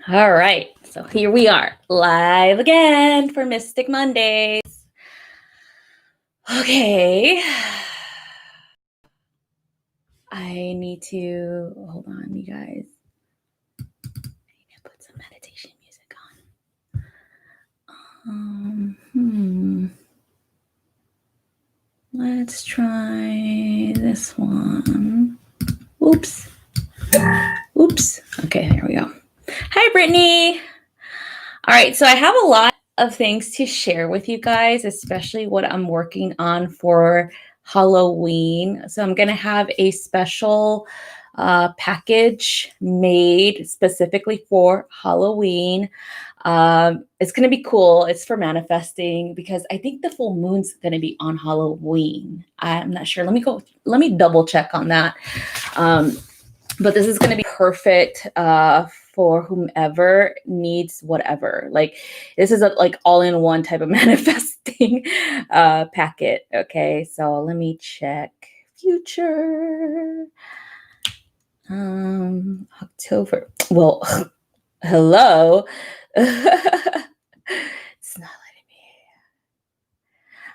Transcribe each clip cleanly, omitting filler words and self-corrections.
All right, so here we are, live again for Mystic Mondays. Okay. I need to, hold on, you guys. I need to put some meditation music on. Let's try this one. Oops. Okay, there we go. Hi, Brittany. All right, so I have a lot of things to share with you guys, especially what I'm working on for Halloween. So I'm going to have a special package made specifically for Halloween. It's going to be cool. It's for manifesting because I think the full moon's going to be on Halloween. I'm not sure. Let me double check on that. But this is going to be perfect for whomever needs whatever. Like this is a like all-in-one type of manifesting packet. Okay, so let me check future. October. Well, hello. It's not letting me.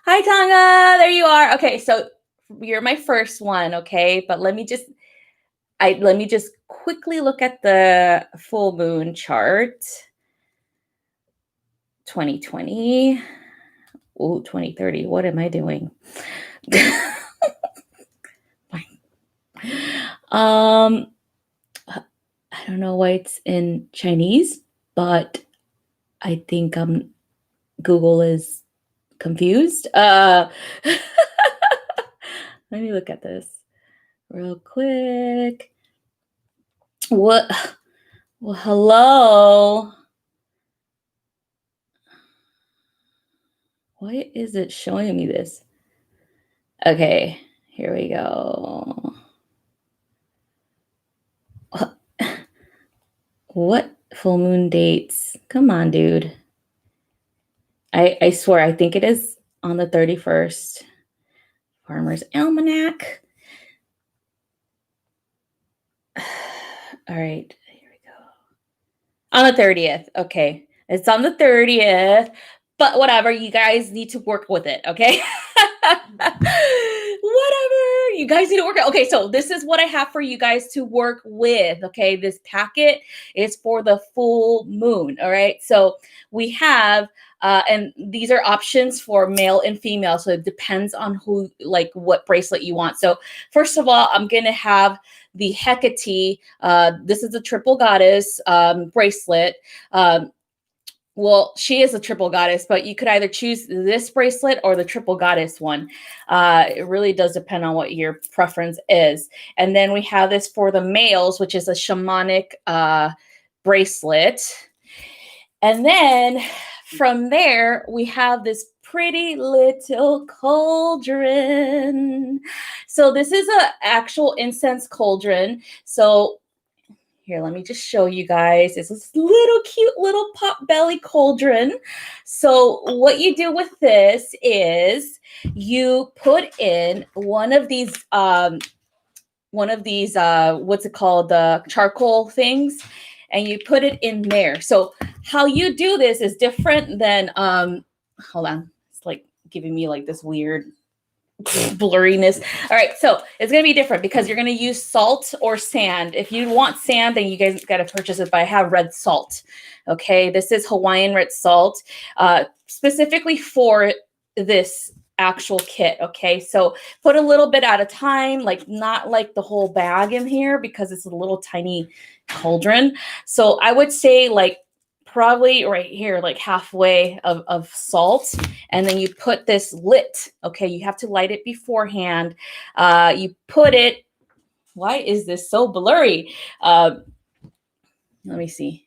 Hi, Tonga. There you are. Okay, so you're my first one. Okay, but let me just quickly look at the full moon chart. 2020. Oh, 2030. What am I doing? I don't know why it's in Chinese, but I think Google is confused. Let me look at this real quick. What? Well, hello. Why is it showing me this? Okay, here we go. What full moon dates? Come on, dude. I swear, I think it is on the 31st. Farmer's Almanac. All right, here we go. On the 30th. Okay, it's on the 30th, but whatever. You guys need to work with it, okay? Whatever. You guys need to work it. Okay, so this is what I have for you guys to work with, okay? This packet is for the full moon, all right? So we have, and these are options for male and female, so it depends on who, like what bracelet you want. So first of all, I'm going to have the Hecate. This is a triple goddess bracelet. Well, she is a triple goddess, but you could either choose this bracelet or the triple goddess one. It really does depend on what your preference is. And then we have this for the males, which is a shamanic bracelet. And then from there, we have this pretty little cauldron. So this is an actual incense cauldron. So here, let me just show you guys. It's this little cute little pot belly cauldron. So what you do with this is you put in one of these what's it called? The charcoal things, and you put it in there. So how you do this is different than hold on. It's like giving me like this weird blurriness. All right, so it's going to be different because you're going to use salt or sand. If you want sand, then you guys got to purchase it, but I have red salt. Okay, this is Hawaiian red salt, specifically for this actual kit. Okay, so put a little bit at a time, like not like the whole bag in here because it's a little tiny cauldron. So I would say like probably right here, like halfway of salt. And then you put this lit. Okay, you have to light it beforehand. You put it, why is this so blurry? Let me see.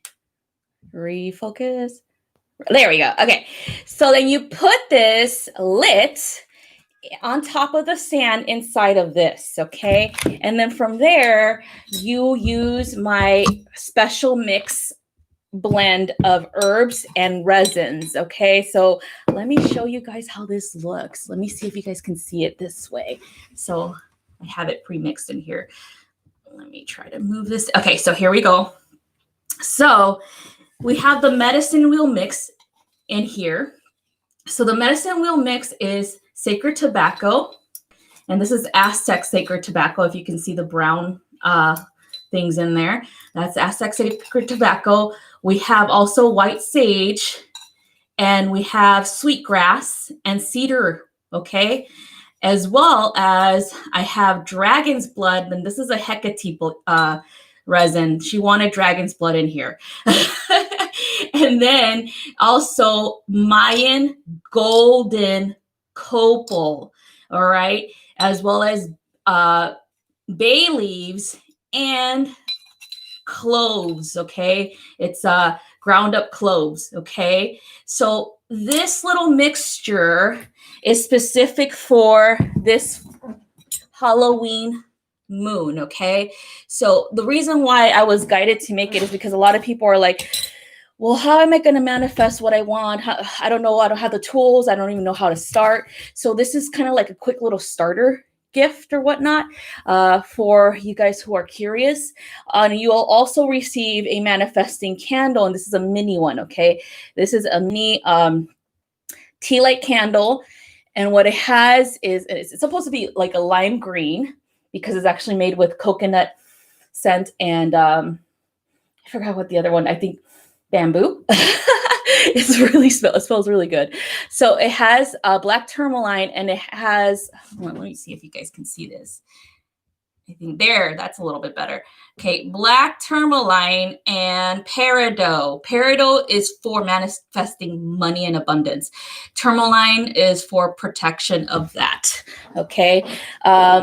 Refocus. There we go. Okay, so then you put this lit on top of the sand inside of this, okay? And then from there, you use my special mix blend of herbs and resins. Okay, so let me show you guys how this looks. Let me see if you guys can see it this way. So I have it pre-mixed in here. Let me try to move this. Okay, so here we go. So we have the medicine wheel mix in here. So the medicine wheel mix is sacred tobacco, and this is Aztec sacred tobacco. If you can see the brown things in there, that's Aztec sacred tobacco. We have also white sage, and we have sweetgrass and cedar, okay? As well as I have dragon's blood, and this is a Hecate resin. She wanted dragon's blood in here. And then also Mayan golden copal, all right? As well as bay leaves and cloves, okay? It's ground up cloves, okay? So this little mixture is specific for this Halloween moon, okay? So the reason why I was guided to make it is because a lot of people are like, well, how am I going to manifest what I want? I don't know. I don't have the tools. I don't even know how to start. So this is kind of like a quick little starter gift or whatnot for you guys who are curious. And you'll also receive a manifesting candle, and this is a mini one, okay? This is a mini tea light candle, and what it has is it's supposed to be like a lime green because it's actually made with coconut scent and I forgot what the other one, I think bamboo. It smells really good. So it has black tourmaline, and it has, let me see if you guys can see this. I think that's a little bit better. Okay, black tourmaline and peridot. Peridot is for manifesting money and abundance. Tourmaline is for protection of that. Okay,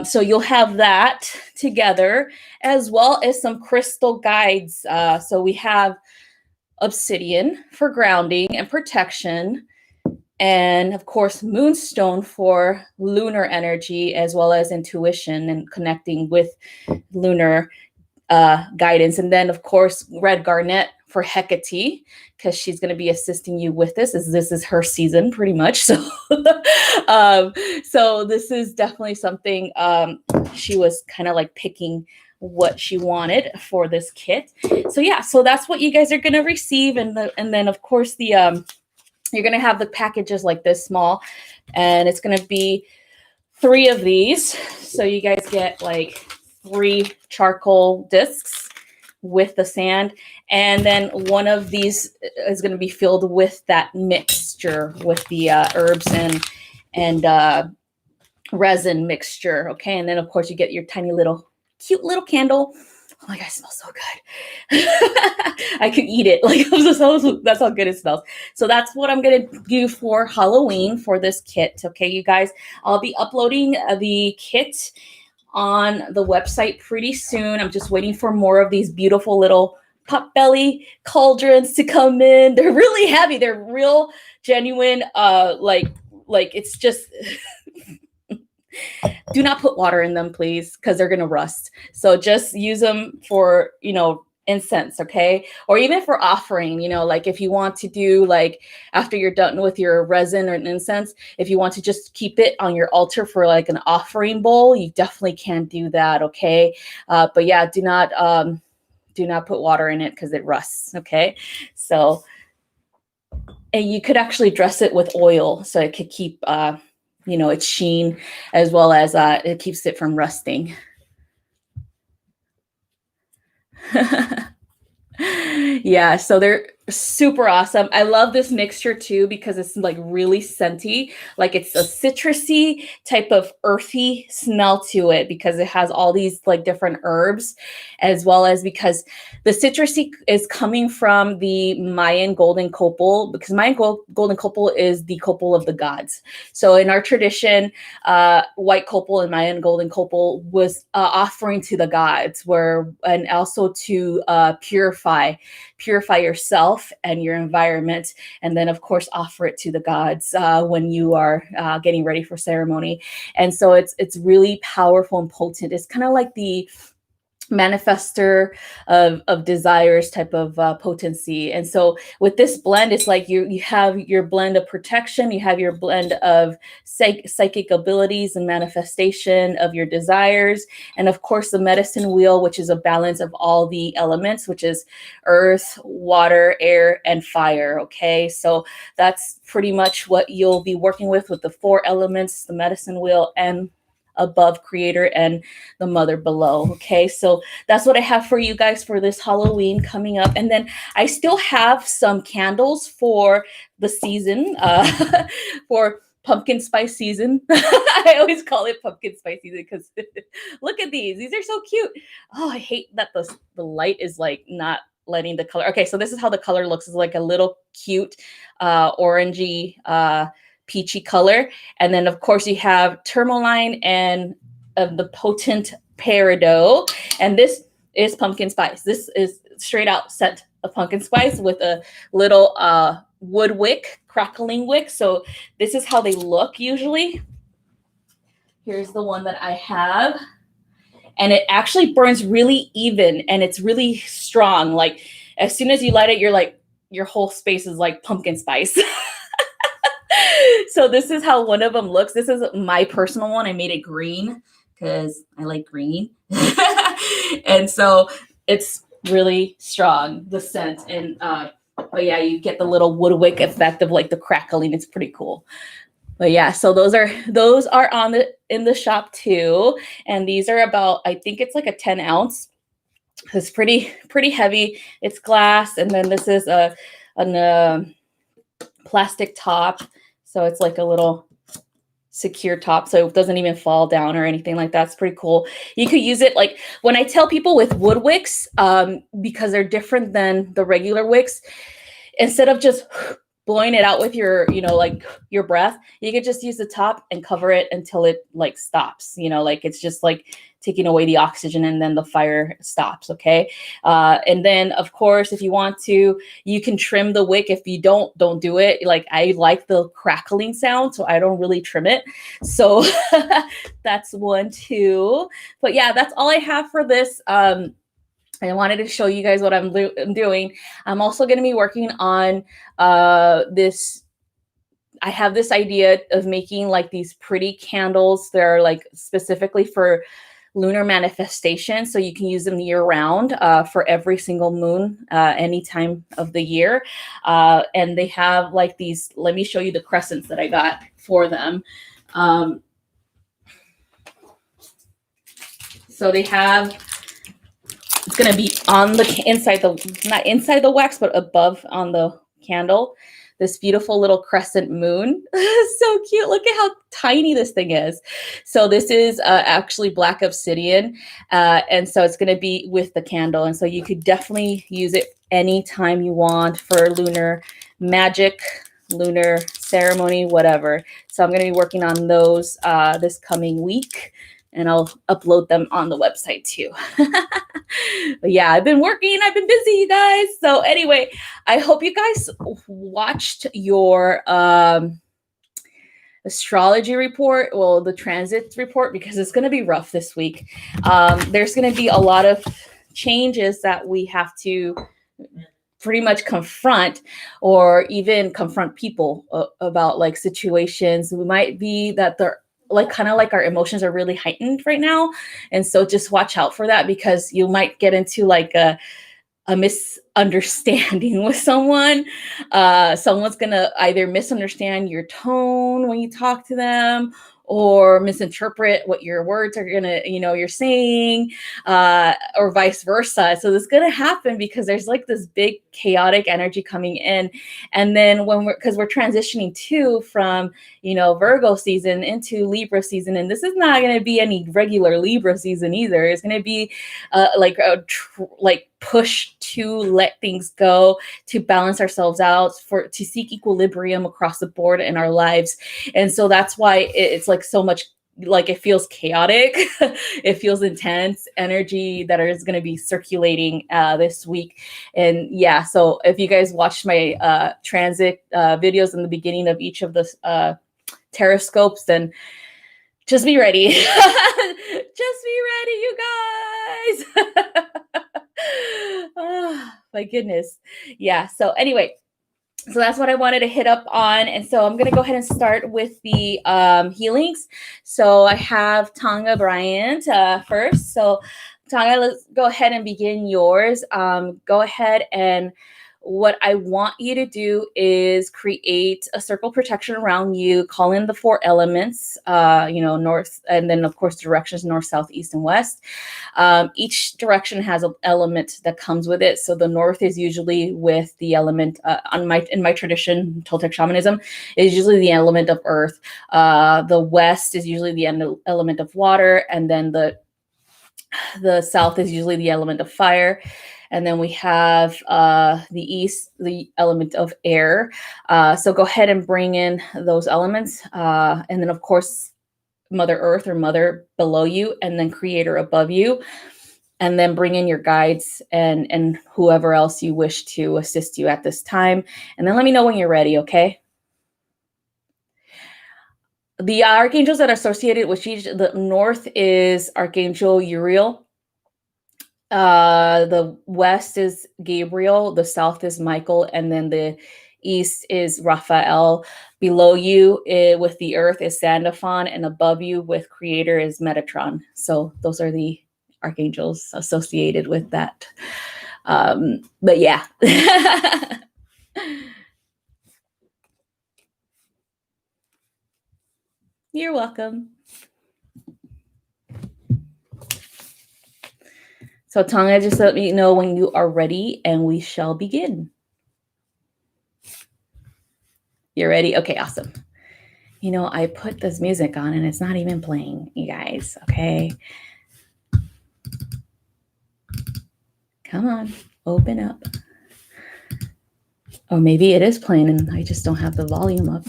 so you'll have that together, as well as some crystal guides. So we have obsidian for grounding and protection, and of course moonstone for lunar energy as well as intuition and connecting with lunar guidance, and then of course red garnet for Hecate, because she's going to be assisting you with this, as this is her season pretty much. So so this is definitely something she was kind of like picking what she wanted for this kit. So yeah, so that's what you guys are going to receive, and then of course the you're going to have the packages like this small, and it's going to be 3 of these, so you guys get like 3 charcoal discs with the sand, and then one of these is going to be filled with that mixture with the herbs and resin mixture, okay? And then of course you get your tiny little cute little candle. Oh my God, it smells so good. I could eat it. Like, that's how good it smells. So that's what I'm going to do for Halloween for this kit. Okay, you guys, I'll be uploading the kit on the website pretty soon. I'm just waiting for more of these beautiful little potbelly cauldrons to come in. They're really heavy. They're real genuine. Like it's just... Do not put water in them, please, because they're going to rust. So just use them for, incense, okay? Or even for offering, like if you want to do, like after you're done with your resin or an incense, if you want to just keep it on your altar for like an offering bowl, you definitely can do that, okay? But yeah, do not put water in it because it rusts, okay? So, and you could actually dress it with oil so it could keep... its sheen, as well as it keeps it from rusting. Yeah, so they're super awesome. I love this mixture too because it's like really scenty, like it's a citrusy type of earthy smell to it because it has all these like different herbs, as well as because the citrusy is coming from the Mayan golden copal, because Mayan golden copal is the copal of the gods. So in our tradition, white copal and Mayan golden copal was offering to the gods, and also to purify yourself and your environment, and then of course offer it to the gods when you are getting ready for ceremony. And so it's really powerful and potent. It's kind of like the manifester of desires type of potency. And so with this blend, it's like you have your blend of protection, you have your blend of psychic abilities and manifestation of your desires, and of course the medicine wheel, which is a balance of all the elements, which is earth, water, air, and fire. Okay, so that's pretty much what you'll be working with the 4 elements, the medicine wheel, and above creator and the mother below. Okay, so that's what I have for you guys for this Halloween coming up. And then I still have some candles for the season, for pumpkin spice season. I always call it pumpkin spice season because look at these are so cute. Oh, I hate that the light is like not letting the color. Okay, so this is how the color looks. It's like a little cute orangey peachy color. And then of course you have tourmaline and the potent peridot. And this is pumpkin spice. This is straight out scent of pumpkin spice with a little wood wick, crackling wick. So this is how they look usually. Here's the one that I have. And it actually burns really even and it's really strong. Like as soon as you light it, you're like, your whole space is like pumpkin spice. So this is how one of them looks. This is my personal one. I made it green because I like green. And so it's really strong, the scent. And but yeah, you get the little woodwick effect of like the crackling. It's pretty cool. But yeah, so those are in the shop too. And these are about, I think it's like a 10 ounce. It's pretty heavy. It's glass. And then this is a plastic top. So it's like a little secure top, so it doesn't even fall down or anything like that. It's pretty cool. You could use it like when I tell people with wood wicks, because they're different than the regular wicks, instead of just blowing it out with your, like your breath, you could just use the top and cover it until it like stops, like it's just like taking away the oxygen and then the fire stops. Okay. And then of course, if you want to, you can trim the wick. If you don't do it. Like I like the crackling sound, so I don't really trim it. So that's one too. But yeah, that's all I have for this. I wanted to show you guys what I'm doing. I'm also going to be working on this. I have this idea of making like these pretty candles that are like specifically for lunar manifestation. So you can use them year round for every single moon, any time of the year. And they have like these, let me show you the crescents that I got for them. So they have, it's going to be on the inside, not inside the wax, but above on the candle, this beautiful little crescent moon. So cute. Look at how tiny this thing is. So this is actually black obsidian. And so it's going to be with the candle. And so you could definitely use it anytime you want for lunar magic, lunar ceremony, whatever. So I'm going to be working on those this coming week. And I'll upload them on the website too. But yeah, I've been working. I've been busy, you guys. So anyway, I hope you guys watched your astrology report. Well, the transit report, because it's going to be rough this week. There's going to be a lot of changes that we have to pretty much confront, or even confront people about like situations. We might be that they're like kind of like our emotions are really heightened right now. And so just watch out for that, because you might get into like a misunderstanding with someone. Someone's going to either misunderstand your tone when you talk to them, or misinterpret what your words are going to, you're saying, or vice versa. So this is going to happen because there's like this big chaotic energy coming in. And then because we're transitioning too from, Virgo season into Libra season. And this is not going to be any regular Libra season either. It's going to be like push to let things go, to balance ourselves out, to seek equilibrium across the board in our lives. And so that's why it's like so much, like it feels chaotic. It feels intense energy that is going to be circulating this week. And yeah, so if you guys watched my transit videos in the beginning of each of the teroscopes, then Just be ready. Just be ready, you guys. Oh, my goodness. Yeah. So anyway, so that's what I wanted to hit up on. And so I'm going to go ahead and start with the healings. So I have Tonga Bryant first. So Tonga, let's go ahead and begin yours. Go ahead, and what I want you to do is create a circle protection around you, call in the 4 elements, north, and then of course directions north, south, east, and west. Each direction has an element that comes with it. So the north is usually with the element, in my tradition, Toltec shamanism, is usually the element of earth. The west is usually the element of water, and then the south is usually the element of fire. And then we have the east, the element of air. So go ahead and bring in those elements. And then, of course, Mother Earth or Mother below you, and then Creator above you. And then bring in your guides and whoever else you wish to assist you at this time. And then let me know when you're ready, okay? The archangels that are associated with each, the north is Archangel Uriel. The west is Gabriel, the south is Michael, and then the east is Raphael. Below you with the earth is Sandalphon, and above you with Creator is Metatron. So those are the archangels associated with that. But yeah. You're welcome. So Tonga, just let me know when you are ready and we shall begin. You're ready? Okay, awesome. I put this music on and it's not even playing, you guys, okay? Come on, open up. Or maybe it is playing and I just don't have the volume up.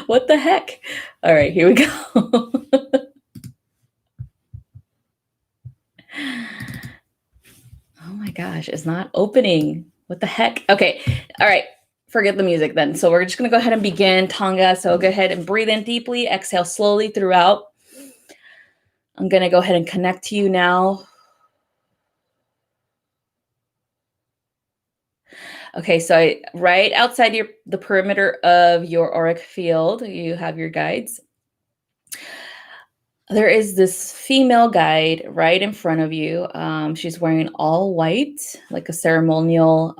What the heck? All right, here we go. Oh my gosh, it's not opening. What the heck? Okay, all right. Forget the music then. So we're just going to go ahead and begin, Tonga. So go ahead and breathe in deeply, exhale slowly throughout. I'm going to go ahead and connect to you now. Okay, so right outside the perimeter of your auric field, you have your guides. There is this female guide right in front of you. She's wearing all white, like a ceremonial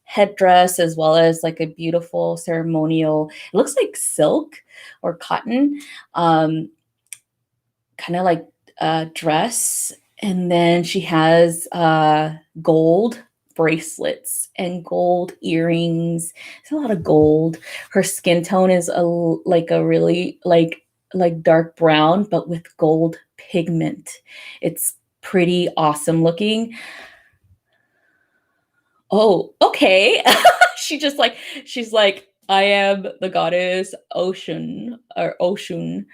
headdress, as well as like a beautiful ceremonial, it looks like silk or cotton, kind of like a dress. And then she has gold bracelets and gold earrings. It's a lot of gold. Her skin tone is like a really like dark brown, but with gold pigment. It's pretty awesome looking. Oh, okay. She's like, I am the goddess Ocean or Oshun.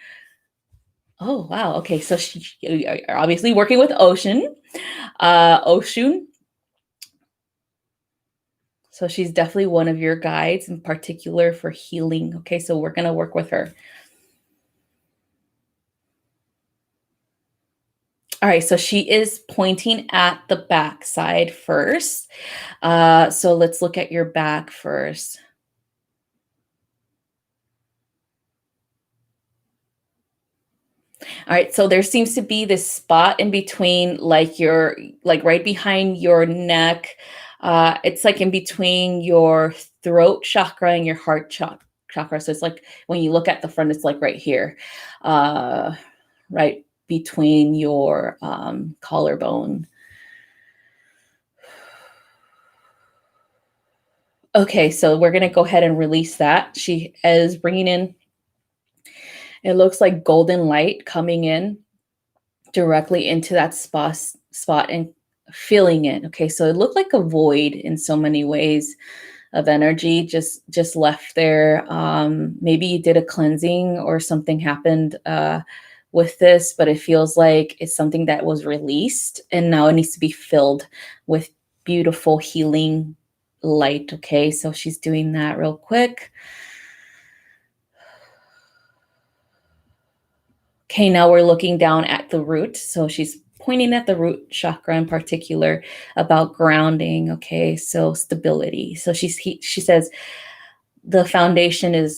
Oh, wow. Okay. So you're obviously working with Ocean. Oshun. So she's definitely one of your guides in particular for healing. Okay. So we're going to work with her. All right, so she is pointing at the back side first. So let's look at your back first. All right, so there seems to be this spot in between, like right behind your neck. It's like in between your throat chakra and your heart chakra. So it's like when you look at the front, it's like right here, right between your collarbone. Okay, so we're going to go ahead and release that. She is bringing in, it looks like golden light coming in directly into that spot and filling it. Okay, so it looked like a void in so many ways of energy just left there. Maybe you did a cleansing or something happened with this, but it feels like it's something that was released and now it needs to be filled with beautiful healing light. Okay, so she's doing that real quick. Okay, now we're looking down at the root. So she's pointing at the root chakra in particular about grounding. Okay, so stability. So she says the foundation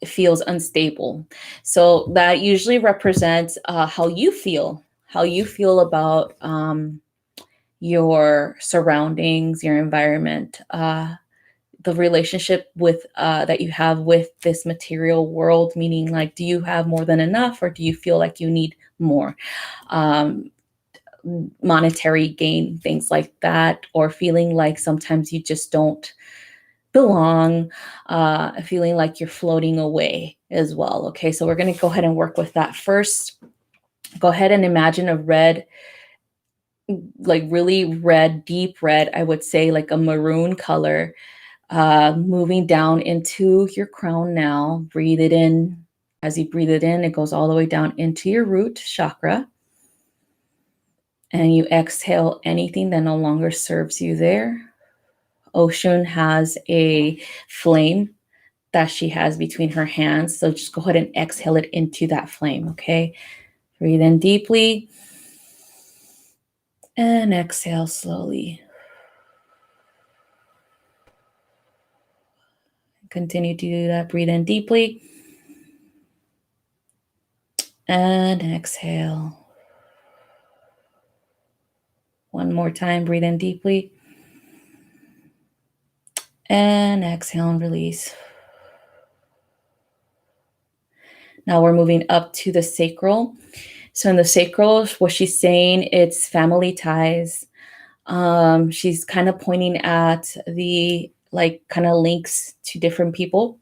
feels unstable. So that usually represents how you feel about your surroundings, your environment, the relationship with that you have with this material world, meaning like, do you have more than enough, or do you feel like you need more? um, Monetary gain, things like that, or feeling like sometimes you just don't belong, feeling like you're floating away as well. Okay, so we're going to go ahead and work with that first. Go ahead and imagine a red, like really red, deep red, I would say like a maroon color, moving down into your crown now. Breathe it in. As you breathe it in, it goes all the way down into your root chakra. And you exhale anything that no longer serves you there. Ocean has a flame that she has between her hands. So just go ahead and exhale it into that flame, okay? Breathe in deeply and exhale slowly. Continue to do that. Breathe in deeply and exhale. One more time, breathe in deeply and exhale and release. Now we're moving up to the sacral. So in the sacral, what she's saying, it's family ties. She's kind of pointing at the like kind of links to different people.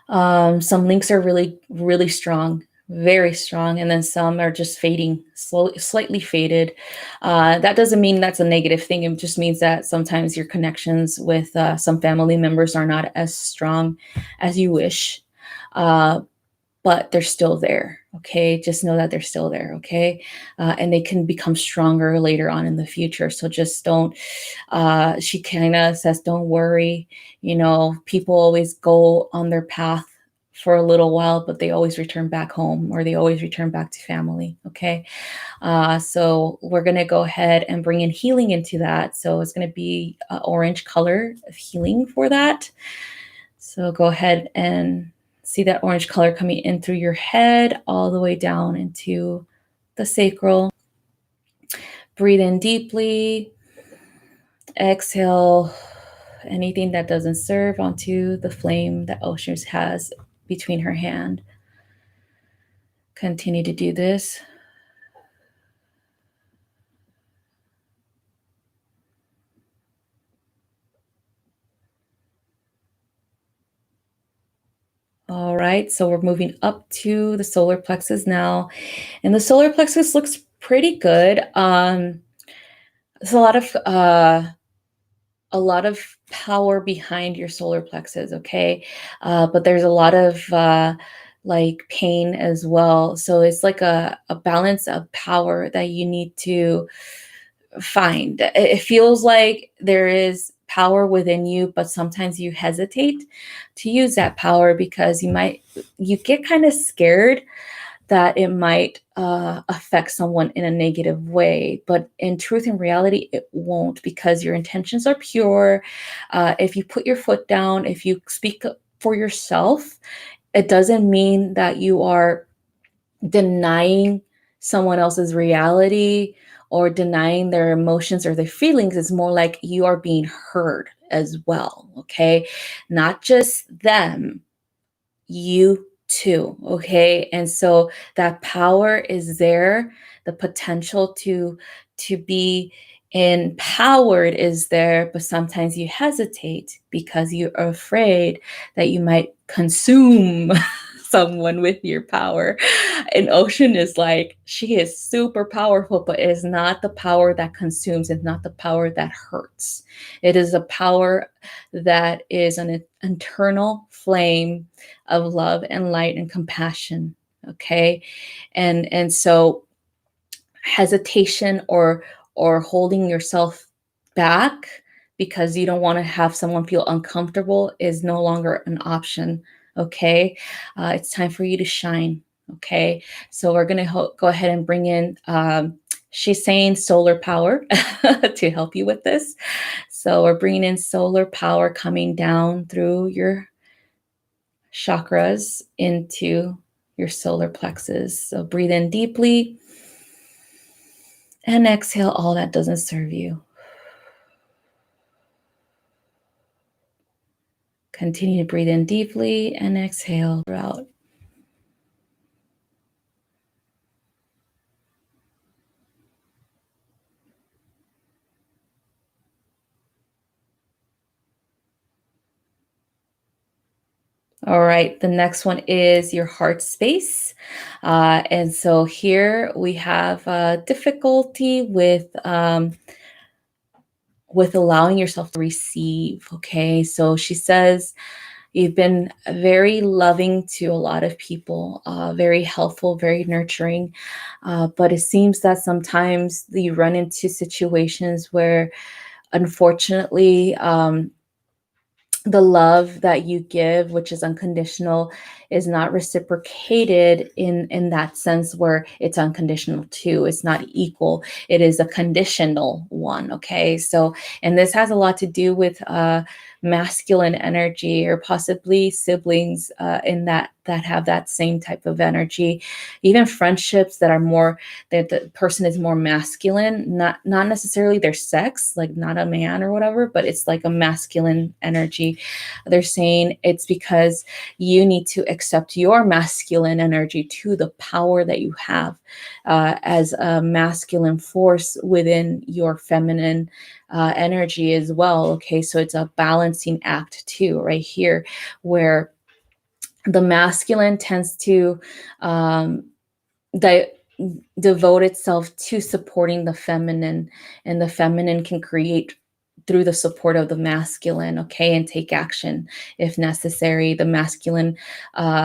Some links are really, really strong, very strong, and then some are just fading, slightly faded. That doesn't mean that's a negative thing. It just means that sometimes your connections with some family members are not as strong as you wish. But they're still there. Okay, just know that they're still there. Okay, and they can become stronger later on in the future. So just don't. She kind of says, "Don't worry." You know, people always go on their path for a little while, but they always return back home, or they always return back to family. Okay, so we're gonna go ahead and bring in healing into that. So it's gonna be orange color of healing for that. So go ahead and see that orange color coming in through your head all the way down into the sacral. Breathe in deeply. Exhale anything that doesn't serve onto the flame that Ocean has between her hand. Continue to do this. All right, so we're moving up to the solar plexus now. And the solar plexus looks pretty good. There's a lot of power behind your solar plexus, okay? But there's a lot of like pain as well. So it's like a balance of power that you need to find. It feels like there is power within you, but sometimes you hesitate to use that power because you get kind of scared that it might affect someone in a negative way. But in truth and reality, it won't, because your intentions are pure. If you put your foot down, if you speak up for yourself, it doesn't mean that you are denying someone else's reality or denying their emotions or their feelings. It's more like you are being heard as well. Okay. Not just them, you too. Okay, and so that power is there. The potential to be empowered is there, but sometimes you hesitate because you're afraid that you might consume someone with your power. And Ocean is like, she is super powerful, but it is not the power that consumes. It's not the power that hurts. It is a power that is an internal flame of love and light and compassion. Okay, and so hesitation or holding yourself back because you don't want to have someone feel uncomfortable is no longer an option. Okay, it's time for you to shine. Okay, so we're going to go ahead and bring in, she's saying solar power to help you with this. So we're bringing in solar power coming down through your chakras into your solar plexus. So breathe in deeply and exhale all that doesn't serve you. Continue to breathe in deeply and exhale throughout. All right, the next one is your heart space. And so here we have difficulty with allowing yourself to receive. Okay, so she says you've been very loving to a lot of people, very helpful, very nurturing. But it seems that sometimes you run into situations where, unfortunately, the love that you give, which is unconditional, is not reciprocated in that sense where it's unconditional too. It's not equal. It is a conditional one. Okay, so and this has a lot to do with masculine energy, or possibly siblings in that have that same type of energy. Even friendships that are more, that the person is more masculine, not necessarily their sex, like not a man or whatever, but it's like a masculine energy. They're saying it's because you need to accept your masculine energy to the power that you have as a masculine force within your feminine energy as well. Okay, so it's a balancing act too, right here, where the masculine tends to di- devote itself to supporting the feminine, and the feminine can create through the support of the masculine. Okay, and take action if necessary. The masculine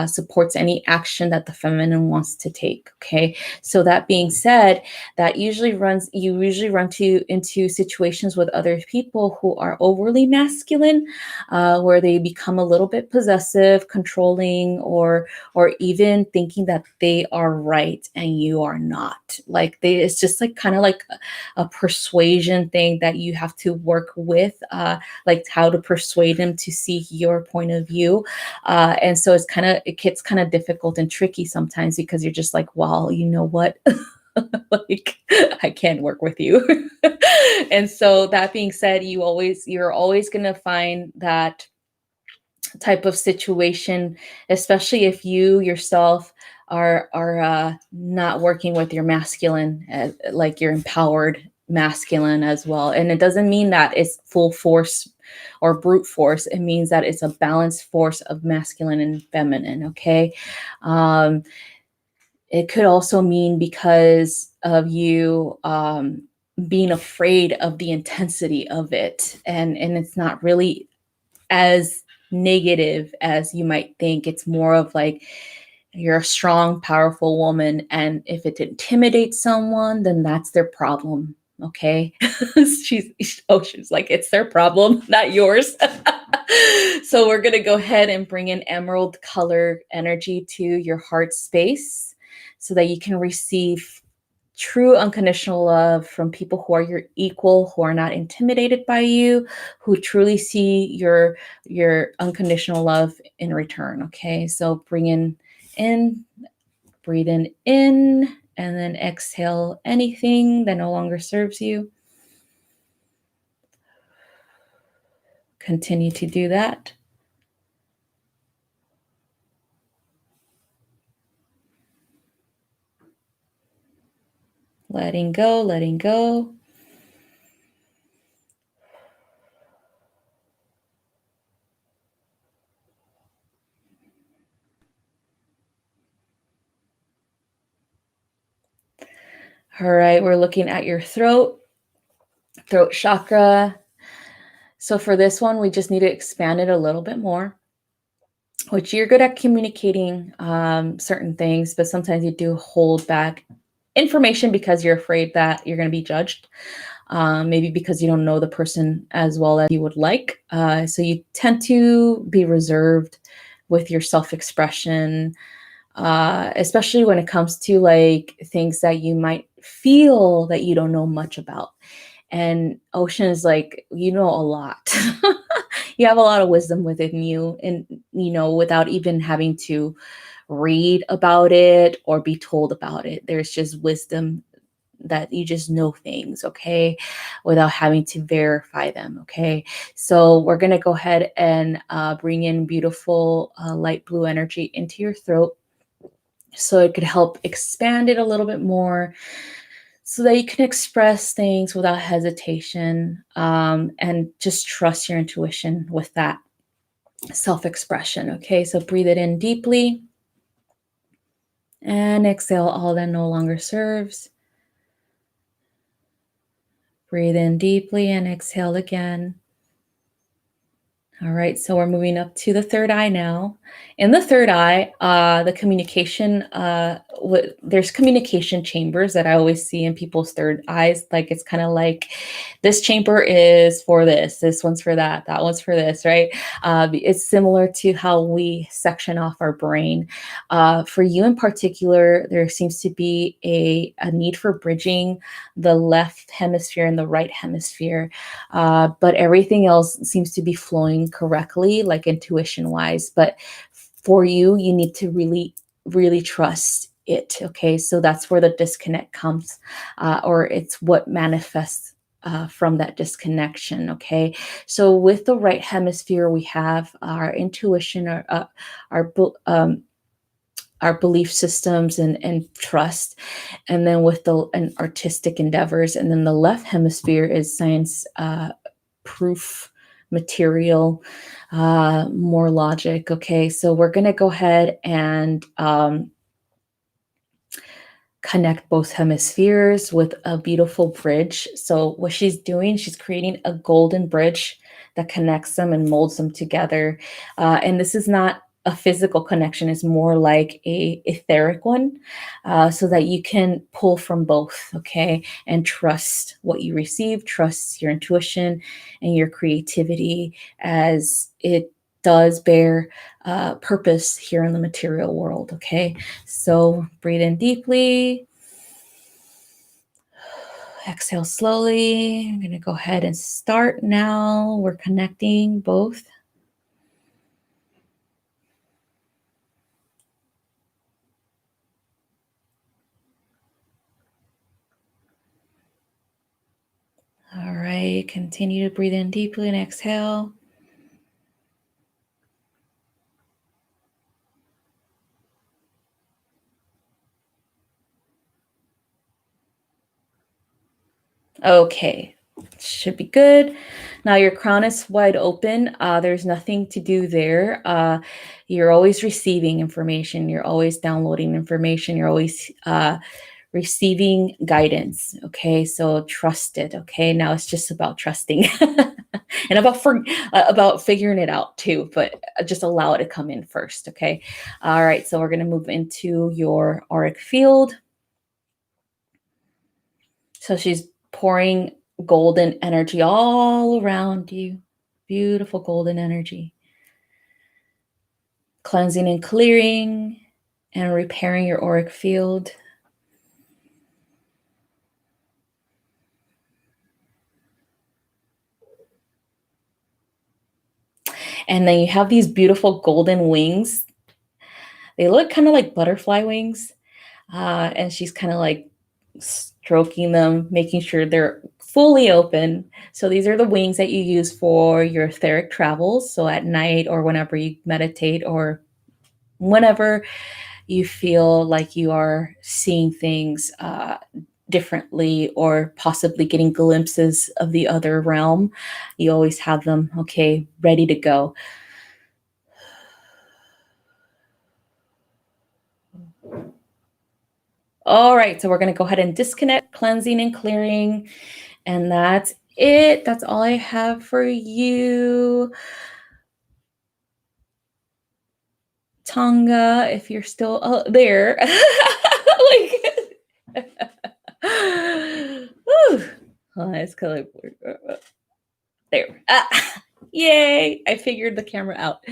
supports any action that the feminine wants to take. Okay, so that being said, you usually run into situations with other people who are overly masculine, where they become a little bit possessive, controlling, or even thinking that they are right and you are not. Like it's just like kind of like a persuasion thing that you have to work with, like how to persuade them to see your point of view. And so it gets kind of difficult and tricky sometimes, because you're just like, well, you know what? Like, I can't work with you. And so that being said, you're always going to find that type of situation, especially if you yourself are not working with your masculine, like your empowered masculine as well. And it doesn't mean that it's full force or brute force. It means that it's a balanced force of masculine and feminine. Okay. It could also mean because of you being afraid of the intensity of it, and it's not really as negative as you might think. It's more of like, you're a strong, powerful woman, and if it intimidates someone, then that's their problem. Okay. She's like, it's their problem, not yours. So we're going to go ahead and bring in emerald color energy to your heart space, so that you can receive true unconditional love from people who are your equal, who are not intimidated by you, who truly see your unconditional love in return. Okay, so bring in, breathe in, and then exhale anything that no longer serves you. Continue to do that. Letting go, letting go. All right, we're looking at your throat chakra. So for this one, we just need to expand it a little bit more, which you're good at communicating certain things, but sometimes you do hold back information because you're afraid that you're going to be judged. Maybe because you don't know the person as well as you would like. So you tend to be reserved with your self-expression. especially when it comes to like things that you might feel that you don't know much about. And Ocean is like, you know, a lot. You have a lot of wisdom within you, and you know, without even having to read about it or be told about it. There's just wisdom that you just know things, okay, without having to verify them, okay? So we're going to go ahead and bring in beautiful light blue energy into your throat so it could help expand it a little bit more so that you can express things without hesitation, and just trust your intuition with that self-expression, okay? So breathe it in deeply and exhale all that no longer serves. Breathe in deeply and exhale again. All right, so we're moving up to the third eye now. In the third eye, the communication, there's communication chambers that I always see in people's third eyes. Like it's kind of like this chamber is for this one's for that one's for this, right? It's similar to how we section off our brain. For you in particular, there seems to be a need for bridging the left hemisphere and the right hemisphere. But everything else seems to be flowing correctly, like intuition wise. But for you, you need to really, really trust it. Okay. So that's where the disconnect comes, or it's what manifests from that disconnection. Okay. So with the right hemisphere, we have our intuition, our, our belief systems and trust, and then with the and artistic endeavors, and then the left hemisphere is science, proof, material, more logic. Okay, so we're going to go ahead and connect both hemispheres with a beautiful bridge. So what she's doing, she's creating a golden bridge that connects them and molds them together. And this is not a physical connection, it's more like a etheric one, so that you can pull from both, okay, and trust what you receive, trust your intuition and your creativity as it does bear purpose here in the material world, okay? So breathe in deeply. Exhale slowly. I'm going to go ahead and start now. We're connecting both. All right. Continue to breathe in deeply and exhale. Okay, should be good. Now your crown is wide open. There's nothing to do there. You're always receiving information. You're always downloading information. You're always receiving guidance. Okay, so trust it. Okay, now it's just about trusting and about figuring it out too. But just allow it to come in first. Okay. All right. So we're gonna move into your auric field. So she's pouring golden energy all around you. Beautiful golden energy. Cleansing and clearing and repairing your auric field. And then you have these beautiful golden wings. They look kind of like butterfly wings. And she's kind of like stroking them, making sure they're fully open. So these are the wings that you use for your etheric travels. So at night or whenever you meditate or whenever you feel like you are seeing things differently or possibly getting glimpses of the other realm, you always have them, okay, ready to go. All right, so we're going to go ahead and disconnect, cleansing and clearing. And that's it. That's all I have for you. Tonga, if you're still there. Like, whew. Oh, it's kind of there. Yay! I figured the camera out.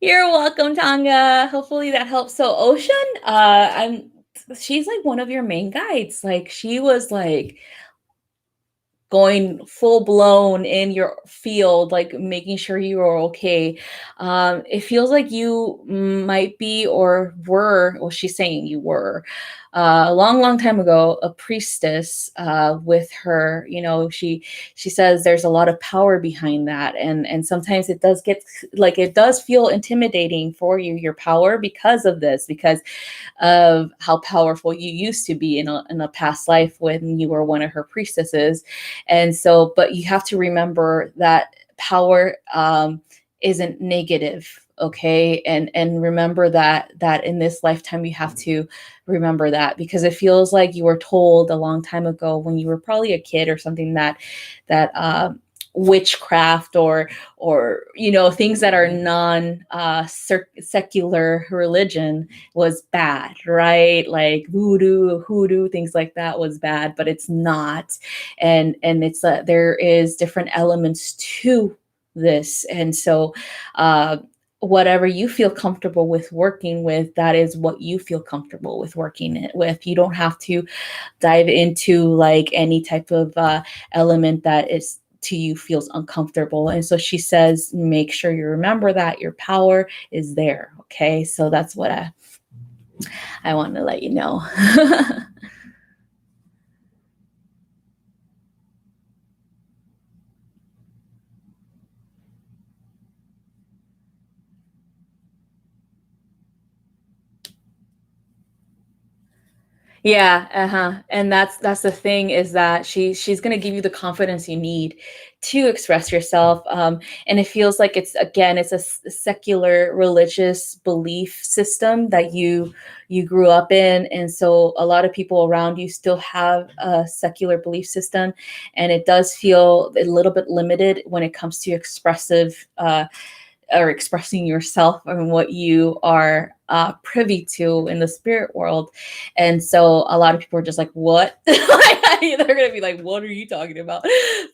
You're welcome, Tanga. Hopefully that helps. So Ocean, she's like one of your main guides. Like she was like going full blown in your field, like making sure you are okay. It feels like you might be or were, well, she's saying you were, a long, long time ago, a priestess with her. You know, she says there's a lot of power behind that, and sometimes it does get like it does feel intimidating for you, your power, because of this, because of how powerful you used to be in a past life when you were one of her priestesses. And so, but you have to remember that power isn't negative, okay? And remember that in this lifetime you have to remember that, because it feels like you were told a long time ago when you were probably a kid or something that witchcraft or you know, things that are non secular religion was bad, right? Like voodoo, hoodoo, things like that was bad, but it's not. And it's there is different elements to this. And so whatever you feel comfortable with working with, that is what you feel comfortable with working with. You don't have to dive into like any type of element that is to you feels uncomfortable. And so she says, make sure you remember that your power is there. Okay. So that's what I want to let you know. Yeah, uh-huh. And that's the thing, is that she's gonna give you the confidence you need to express yourself. And it feels like it's, again, it's a secular religious belief system that you grew up in. And so a lot of people around you still have a secular belief system, and it does feel a little bit limited when it comes to expressive or expressing yourself and what you are privy to in the spirit world. And so a lot of people are just like, what? They're going to be like, what are you talking about?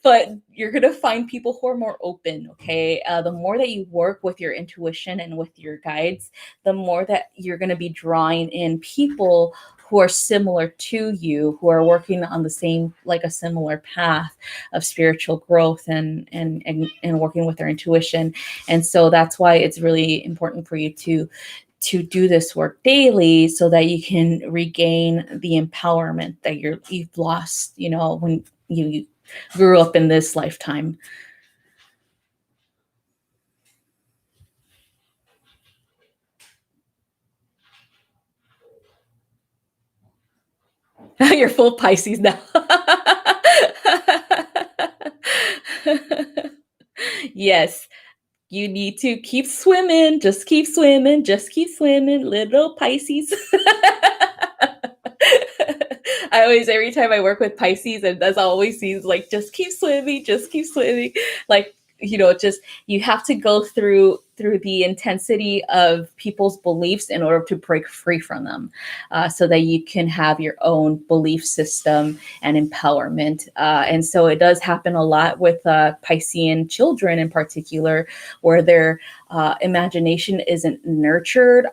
But you're going to find people who are more open. Okay. The more that you work with your intuition and with your guides, the more that you're going to be drawing in people who are similar to you, who are working on the same, like a similar path of spiritual growth and working with their intuition. And so that's why it's really important for you to do this work daily, so that you can regain the empowerment that you've lost, you know, when you grew up in this lifetime. You're full Pisces now. Yes, you need to keep swimming, just keep swimming, just keep swimming, little Pisces. I always, every time I work with Pisces, and that's always seems like, just keep swimming, just keep swimming. Like, you know, just, you have to go through the intensity of people's beliefs in order to break free from them, so that you can have your own belief system and empowerment. And so it does happen a lot with Piscean children in particular, where their imagination isn't nurtured.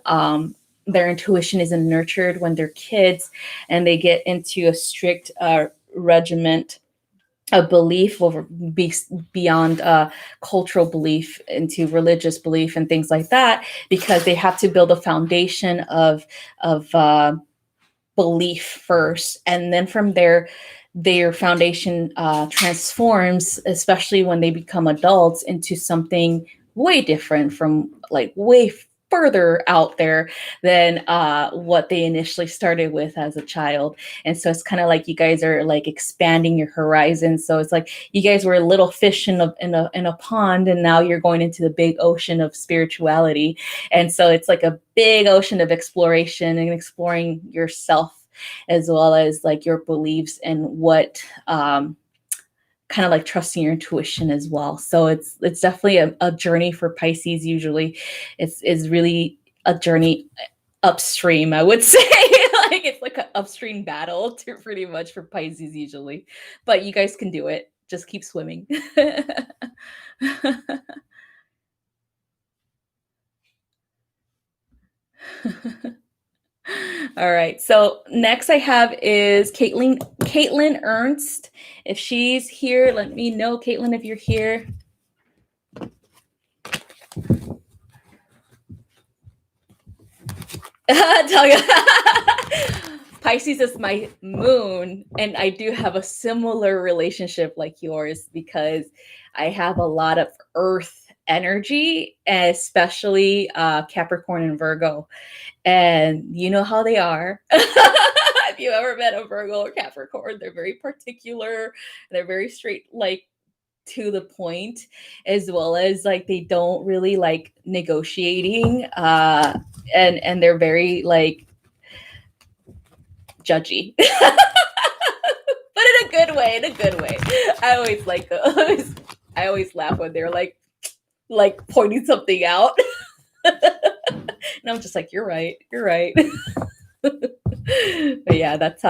Their intuition isn't nurtured when they're kids, and they get into a strict regiment of belief over beyond cultural belief into religious belief and things like that, because they have to build a foundation of belief first, and then from there their foundation transforms, especially when they become adults, into something way different, from like way further out there than what they initially started with as a child. And so it's kind of like you guys are like expanding your horizon. So it's like you guys were a little fish in a pond, and now you're going into the big ocean of spirituality. And so it's like a big ocean of exploration and exploring yourself, as well as like your beliefs and what kind of like trusting your intuition as well. So it's definitely a journey for Pisces. Usually it's really a journey upstream, I would say. Like it's like an upstream battle to pretty much for Pisces usually. But you guys can do it. just keep swimming. All right. So next I have is Caitlin Ernst. If she's here, let me know, Caitlin, if you're here. Tell you. Pisces is my moon, and I do have a similar relationship like yours because I have a lot of earth energy, especially Capricorn and Virgo. And you know how they are. If you ever met a Virgo or Capricorn, they're very particular. They're very straight, like to the point, as well as like they don't really like negotiating. And they're very like judgy. But in a good way, I always like I always laugh when they're like pointing something out. And I'm just like, you're right. But yeah, that's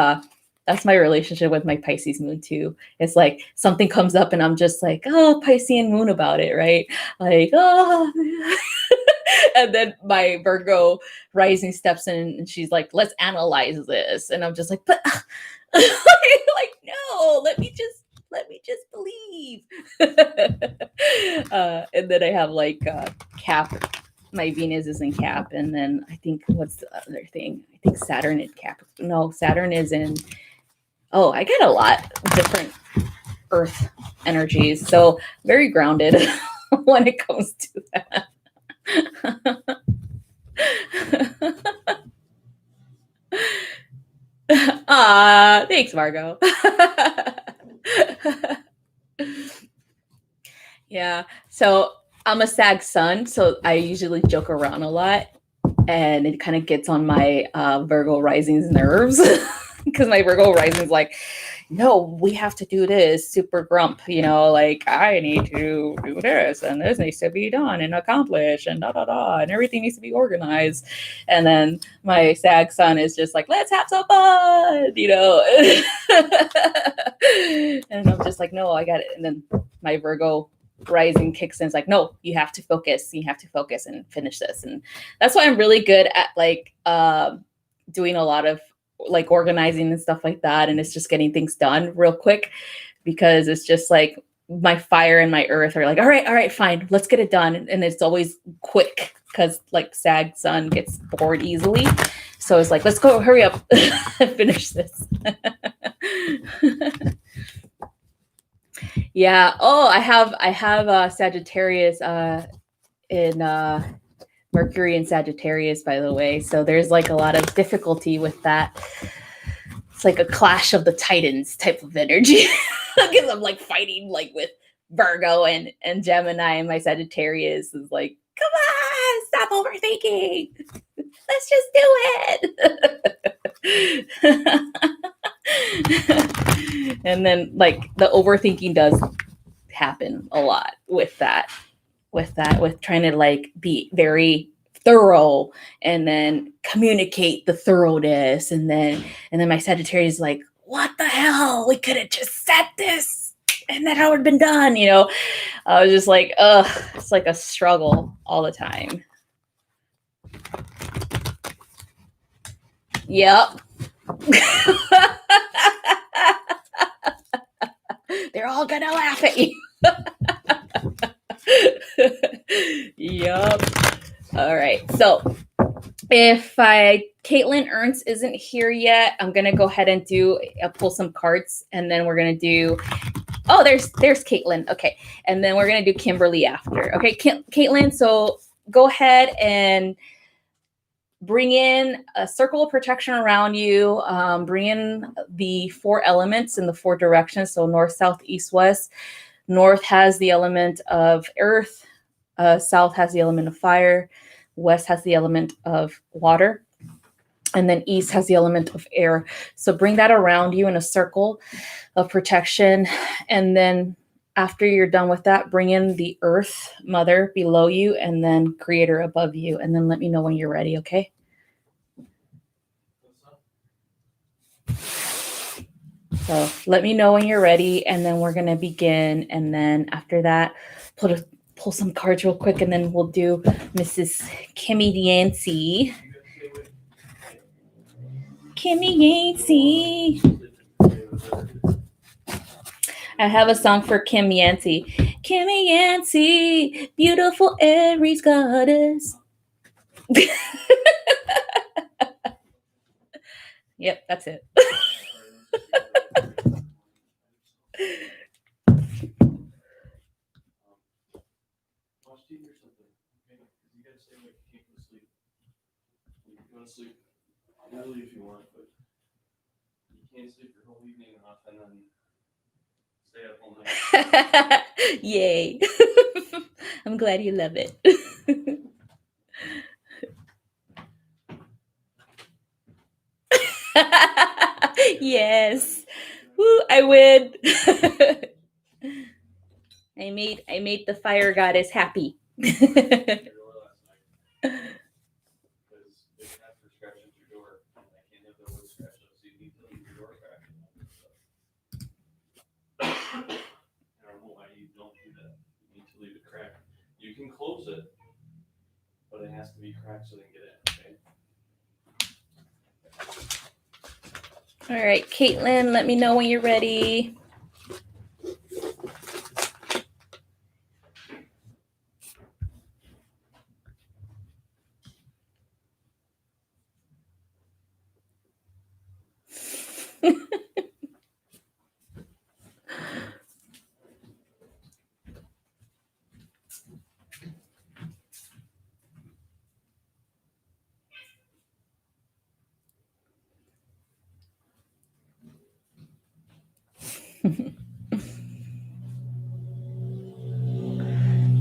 my relationship with my Pisces moon too. It's like something comes up and I'm just like, oh, Piscean moon about it, right? Like, oh. And then my Virgo rising steps in and she's like, let's analyze this. And I'm just like, but like, no, let me just believe. And then I have like Cap. My Venus is in Cap, and then I think what's the other thing? I think Saturn in Cap. No, Saturn is in. Oh, I get a lot of different Earth energies, so very grounded when it comes to that. Thanks, Virgo. Yeah, so I'm a Sag sun, so I usually joke around a lot, and it kind of gets on my Virgo rising's nerves because my Virgo rising's like, no, we have to do this super grump, like I need to do this and this needs to be done and accomplished and and everything needs to be organized. And then my Sag sun is just like, let's have some fun, And I'm just like, no, I got it. And then my Virgo rising kicks in. It's like, no, you have to focus and finish this. And that's why I'm really good at like doing a lot of like organizing and stuff like that, and it's just getting things done real quick because it's just like my fire and my earth are like, all right, fine, let's get it done. And it's always quick because like Sag sun gets bored easily, so it's like, let's go, hurry up and finish this. Yeah. Oh, I have Sagittarius in Mercury and Sagittarius, by the way. So there's like a lot of difficulty with that. It's like a clash of the Titans type of energy because I'm like fighting like with Virgo and Gemini, and my Sagittarius is like, come on, stop overthinking. Let's just do it. And then like the overthinking does happen a lot with that, with trying to like be very thorough and then communicate the thoroughness. And then my Sagittarius is like, what the hell? We could have just said this and then I would have been done, I was just like, it's like a struggle all the time. Yep. They're all gonna laugh at you. Yep. All right. So if Caitlin Ernst isn't here yet, I'm gonna go ahead and pull some cards, and then we're gonna do. Oh, there's Caitlin. Okay, and then we're gonna do Kimberly after. Okay, Caitlin. So go ahead and bring in a circle of protection around you. Bring in the 4 elements in the 4 directions. So north, south, east, west. North has the element of earth. South has the element of fire. West has the element of water. And then east has the element of air. So bring that around you in a circle of protection. And then after you're done with that, bring in the earth mother below you and then creator above you. And then let me know when you're ready, okay? So let me know when you're ready, and then we're gonna begin. And then after that, pull some cards real quick, and then we'll do Mrs. Kimmy Yancey. Kimmy Yancey. I have a song for Kim Yancey. Kimmy Yancey, beautiful Aries goddess. Yep, that's it. Sleep early if you want, but you can't sleep your whole evening off and then stay up all night. Yay. I'm glad you love it. Yes. Woo, I win. I made the fire goddess happy. You can close it, but it has to be cracked so they can get in. Okay. All right, Caitlin, let me know when you're ready.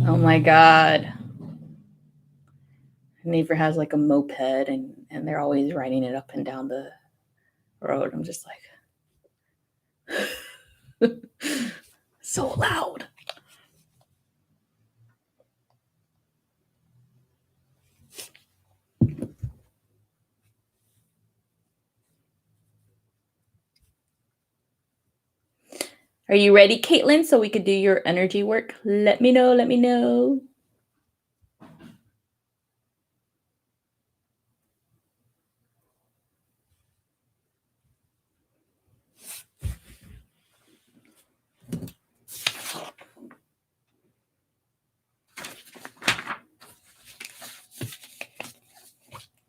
Oh my God. Neighbor has like a moped and they're always riding it up and down the road. I'm just like, so loud. Are you ready, Caitlin, so we could do your energy work? Let me know, let me know.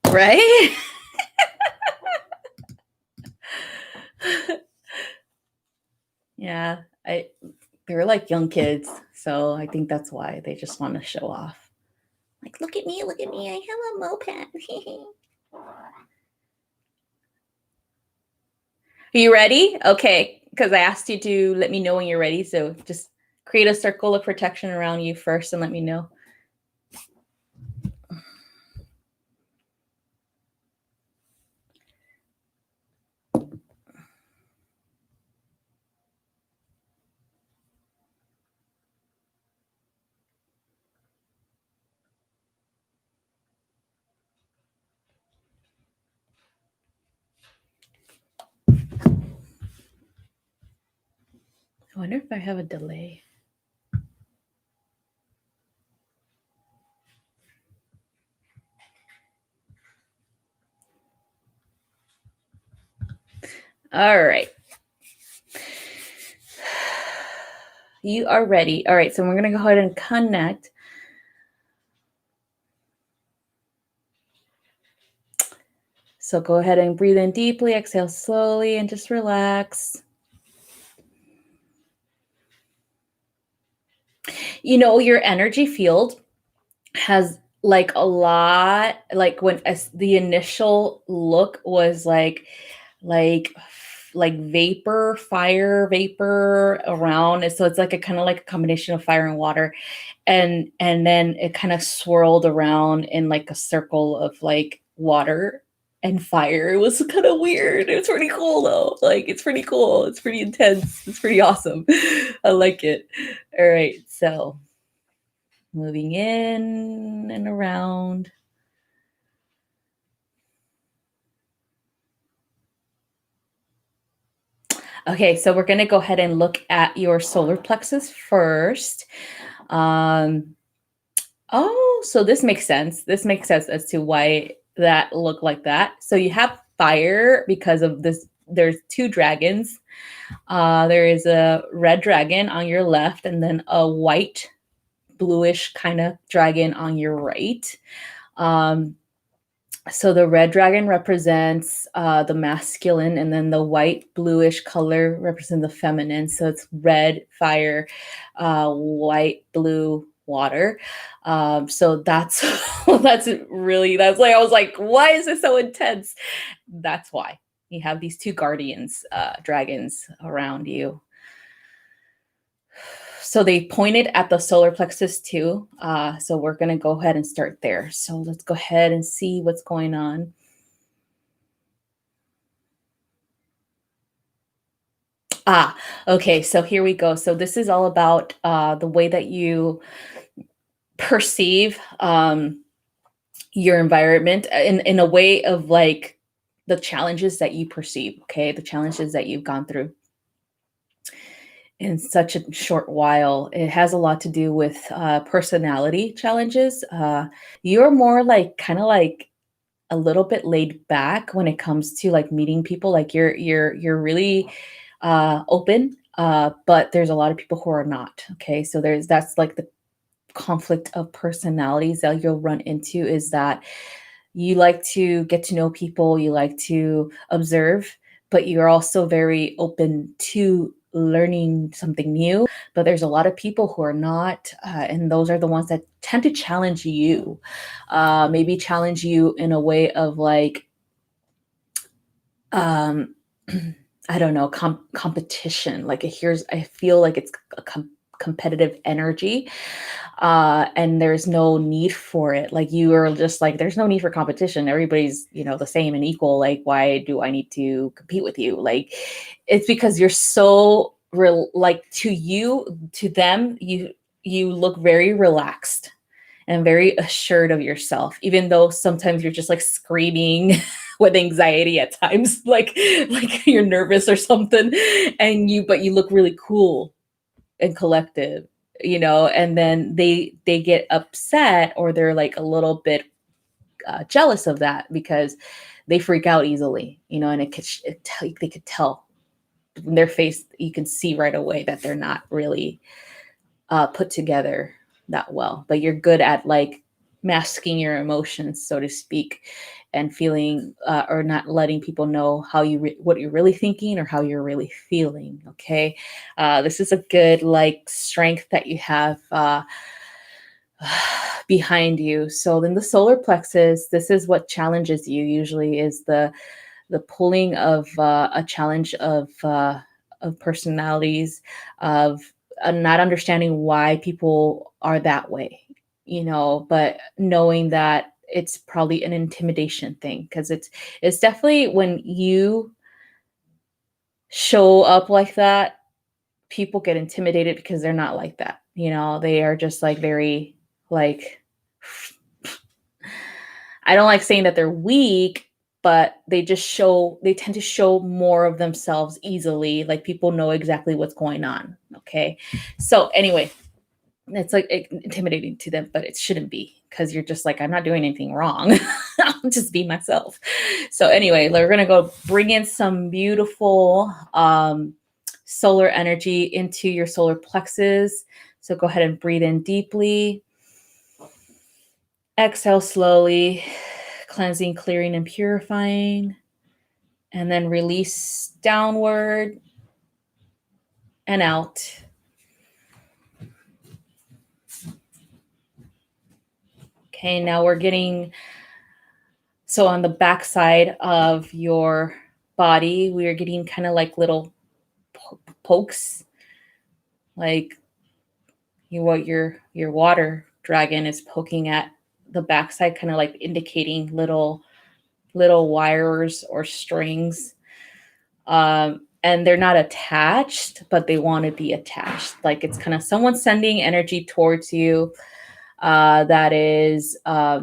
Right? Yeah, they're like young kids, so I think that's why they just want to show off. Like, look at me, I have a moped. Are you ready? Okay, because I asked you to let me know when you're ready, so just create a circle of protection around you first and let me know. I wonder if I have a delay. All right. You are ready. All right, so we're going to go ahead and connect. So go ahead and breathe in deeply, exhale slowly, and just relax. You know, your energy field has like a lot, like when the initial look was like vapor, fire vapor around. So it's like a kind of like a combination of fire and water. And then it kind of swirled around in like a circle of like water and fire. It was kind of weird. It was pretty cool though. Like, it's pretty cool. It's pretty intense. It's pretty awesome. I like it. All right. So moving in and around. Okay, so we're going to go ahead and look at your solar plexus first. Um, oh, so this makes sense. This makes sense as to why that looked like that. So you have fire because of this. There's two dragons. There is a red dragon on your left, and then a white, bluish kind of dragon on your right. Um, so the red dragon represents the masculine, and then the white bluish color represents the feminine. So it's red fire, white blue water. So that's that's like I was like, why is this so intense? That's why you have these two guardians dragons around you. So they pointed at the solar plexus too. So we're going to go ahead and start there. So let's go ahead and see what's going on. Okay. So here we go. So this is all about the way that you perceive your environment in a way of like the challenges that you perceive. Okay. The challenges that you've gone through in such a short while. It has a lot to do with personality challenges. You're more like kind of like a little bit laid back when it comes to like meeting people. Like you're really open, but there's a lot of people who are not. Okay, so that's like the conflict of personalities that you'll run into is that you like to get to know people, you like to observe, but you're also very open to learning something new. But there's a lot of people who are not, and those are the ones that tend to challenge you, maybe challenge you in a way of like, um, I don't know, competition. Like I feel like it's a competitive energy, and there's no need for it. Like you are just like, there's no need for competition. Everybody's, the same and equal. Like, why do I need to compete with you? Like, it's because you're so like to them, you look very relaxed and very assured of yourself, even though sometimes you're just like screaming with anxiety at times, like you're nervous or something, but you look really cool and collective, and then they get upset or they're like a little bit jealous of that because they freak out easily, and they could tell in their face. You can see right away that they're not really put together that well, but you're good at like masking your emotions, so to speak, and feeling or not letting people know what you're really thinking or how you're really feeling. Okay, this is a good like strength that you have behind you. So then the solar plexus, this is what challenges you usually, is the pulling of a challenge of personalities, of not understanding why people are that way, but knowing that it's probably an intimidation thing, because it's definitely when you show up like that, people get intimidated because they're not like that. They are just like very like, I don't like saying that they're weak, but they tend to show more of themselves easily. Like people know exactly what's going on. Okay. So anyway, it's like intimidating to them, but it shouldn't be, because you're just like, I'm not doing anything wrong. I'll just be myself. So anyway, we're going to go bring in some beautiful solar energy into your solar plexus. So go ahead and breathe in deeply. Exhale slowly, cleansing, clearing, and purifying. And then release downward and out. Okay, now we're getting, so on the back side of your body, we are getting kind of like little pokes, like what your water dragon is poking at the backside, kind of like indicating little wires or strings. And they're not attached, but they want to be attached. Like it's kind of someone sending energy towards you that is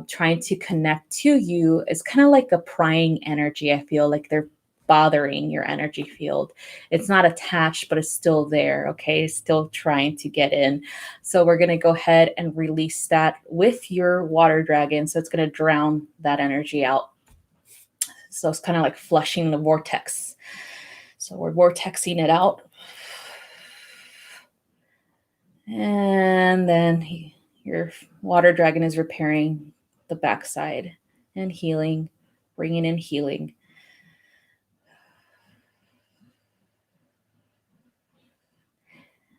trying to connect to you. It's kind of like a prying energy. I feel like they're bothering your energy field. It's not attached, but it's still there. Okay. It's still trying to get in. So we're going to go ahead and release that with your water dragon. So it's going to drown that energy out. So it's kind of like flushing the vortex. So we're vortexing it out. And then your water dragon is repairing the backside and healing, bringing in healing.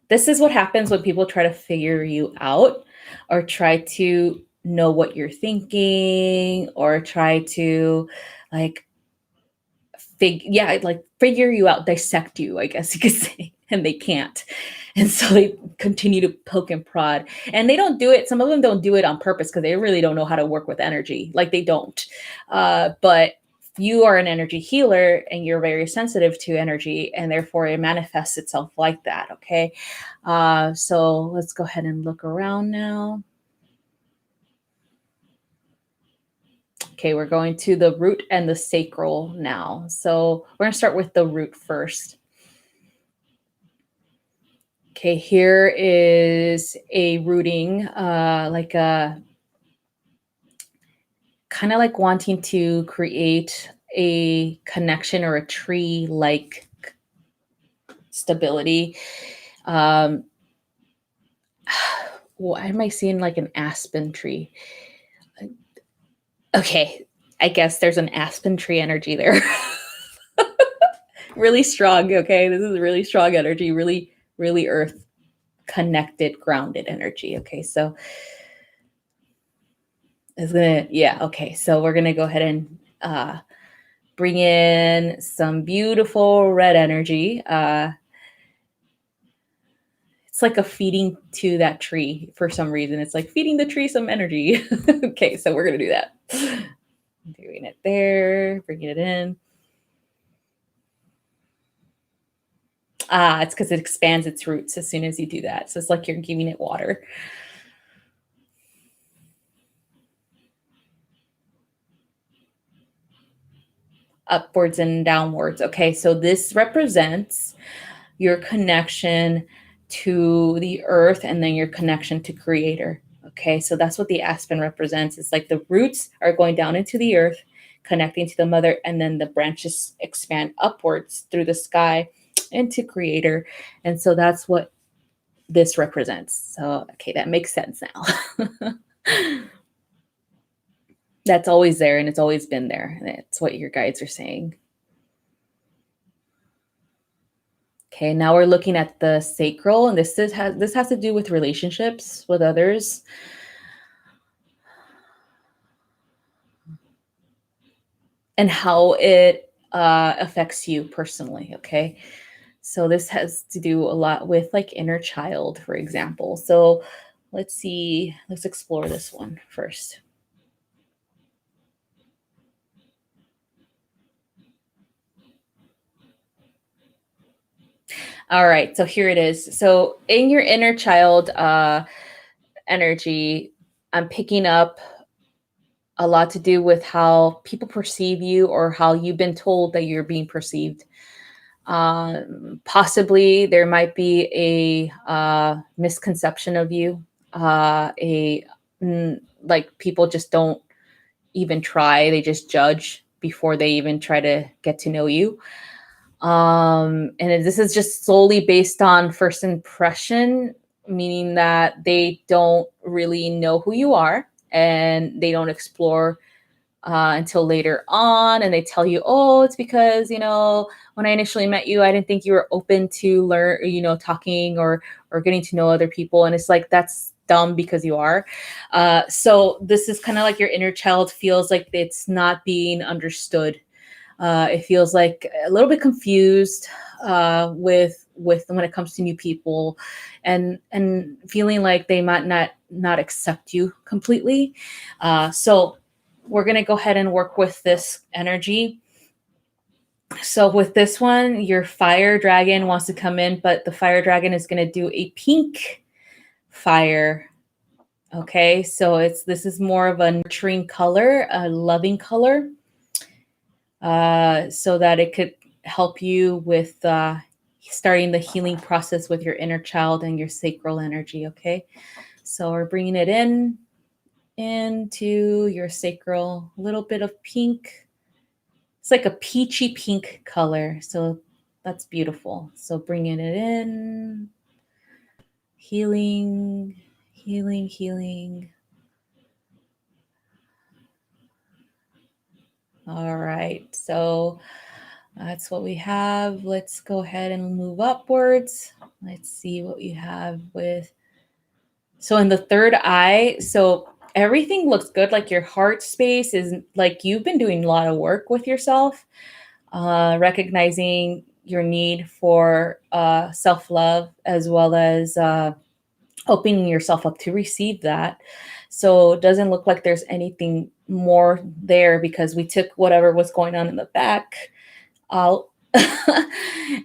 This is what happens when people try to figure you out or try to know what you're thinking or try to like figure you out, dissect you, I guess you could say, and they can't. And so they continue to poke and prod. And they don't do it. Some of them don't do it on purpose because they really don't know how to work with energy. Like they don't. But you are an energy healer and you're very sensitive to energy, and therefore it manifests itself like that. Okay. So let's go ahead and look around now. Okay, we're going to the root and the sacral now. So we're going to start with the root first. Okay, here is a rooting, like a kind of like wanting to create a connection or a tree-like stability. Why am I seeing like an aspen tree? Okay, I guess there's an aspen tree energy there. Really strong, okay? This is really strong energy, really, really earth connected, grounded energy. Okay, so it's gonna, yeah, okay. So we're gonna go ahead and bring in some beautiful red energy. It's like a feeding to that tree for some reason. It's like feeding the tree some energy. Okay, so we're gonna do that. Doing it there, bringing it in. It's because it expands its roots as soon as you do that. So it's like you're giving it water. Upwards and downwards. Okay, so this represents your connection to the earth and then your connection to creator. Okay, so that's what the aspen represents. It's like the roots are going down into the earth, connecting to the mother, and then the branches expand upwards through the sky into creator. And so that's what this represents. So, okay, that makes sense now. That's always there and it's always been there. And it's what your guides are saying. Okay, now we're looking at the sacral, and this has to do with relationships with others. And how it affects you personally, okay? So this has to do a lot with like inner child, for example. So let's see, let's explore this one first. All right, so here it is. So in your inner child energy, I'm picking up a lot to do with how people perceive you or how you've been told that you're being perceived. Possibly there might be a misconception of you, like people just don't even try, they just judge before they even try to get to know you. And this is just solely based on first impression, meaning that they don't really know who you are and they don't explore until later on. And they tell you, oh, it's because, when I initially met you, I didn't think you were open to learn, talking or getting to know other people. And it's like, that's dumb because you are. So this is kind of like your inner child feels like it's not being understood. It feels like a little bit confused with when it comes to new people, and feeling like they might not accept you completely. So we're gonna go ahead and work with this energy. So with this one, your fire dragon wants to come in, but the fire dragon is gonna do a pink fire. Okay, so this is more of a nurturing color, a loving color. So that it could help you with starting the healing process with your inner child and your sacral energy. Okay, so we're bringing it into your sacral, a little bit of pink. It's like a peachy pink color, so that's beautiful. So bringing it in, healing, healing, healing. All right, so that's what we have. Let's go ahead and move upwards. Let's see what you have with. So in the third eye, so everything looks good. Like your heart space is like you've been doing a lot of work with yourself, recognizing your need for self-love, as well as opening yourself up to receive that. So it doesn't look like there's anything more there, because we took whatever was going on in the back out.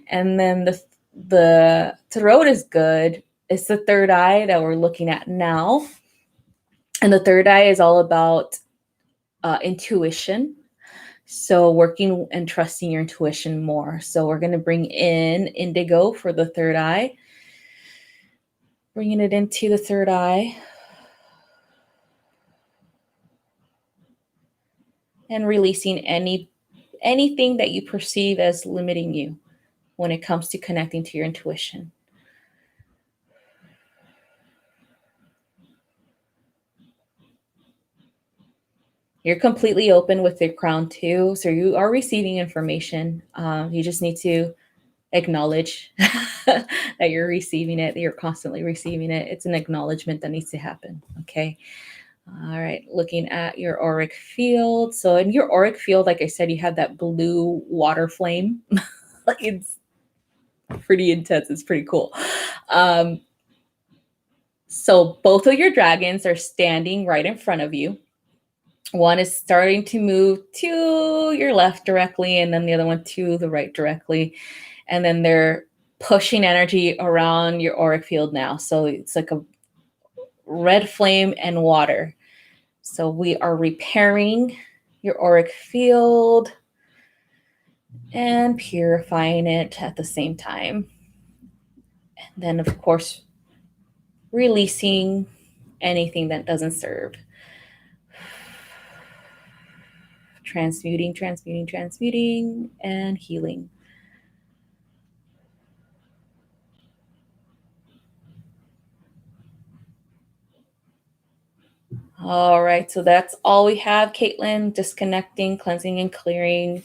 And then the throat is good. It's the third eye that we're looking at now. And the third eye is all about intuition. So working and trusting your intuition more. So we're going to bring in indigo for the third eye. Bringing it into the third eye. And releasing anything that you perceive as limiting you when it comes to connecting to your intuition. You're completely open with your crown too, so you are receiving information. You just need to acknowledge that you're receiving it, that you're constantly receiving it. It's an acknowledgement that needs to happen, okay? All right, looking at your auric field. So in your auric field, like I said, you have that blue water flame. Like it's pretty intense. It's pretty cool. So both of your dragons are standing right in front of you. One is starting to move to your left directly, and then the other one to the right directly. And then they're pushing energy around your auric field now. So it's like a red flame and water. So we are repairing your auric field and purifying it at the same time. And then, of course, releasing anything that doesn't serve. Transmuting, transmuting, transmuting, and healing. All right, so that's all we have, Caitlin. Disconnecting, cleansing, and clearing.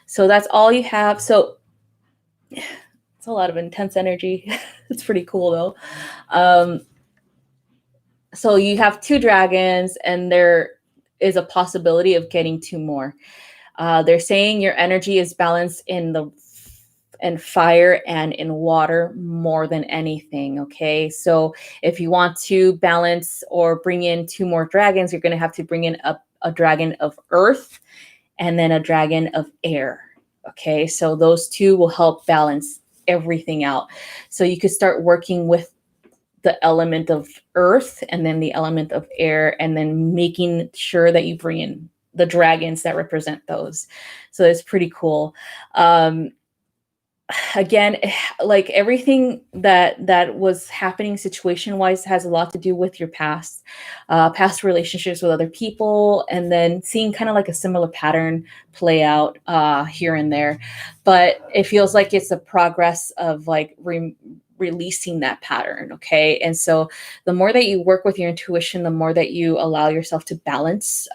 So that's all you have. So it's a lot of intense energy. It's pretty cool though. So you have 2 dragons, and there is a possibility of getting 2 more. They're saying your energy is balanced in fire and in water more than anything. Okay, so if you want to balance or bring in 2 more dragons, you're going to have to bring in a dragon of earth and then a dragon of air. Okay, so those 2 will help balance everything out. So you could start working with the element of earth and then the element of air, and then making sure that you bring in the dragons that represent those. So it's pretty cool. Again, like everything that was happening situation wise has a lot to do with your past relationships with other people, and then seeing kind of like a similar pattern play out here and there. But it feels like it's a progress of like releasing that pattern. Okay, and so the more that you work with your intuition, the more that you allow yourself to balance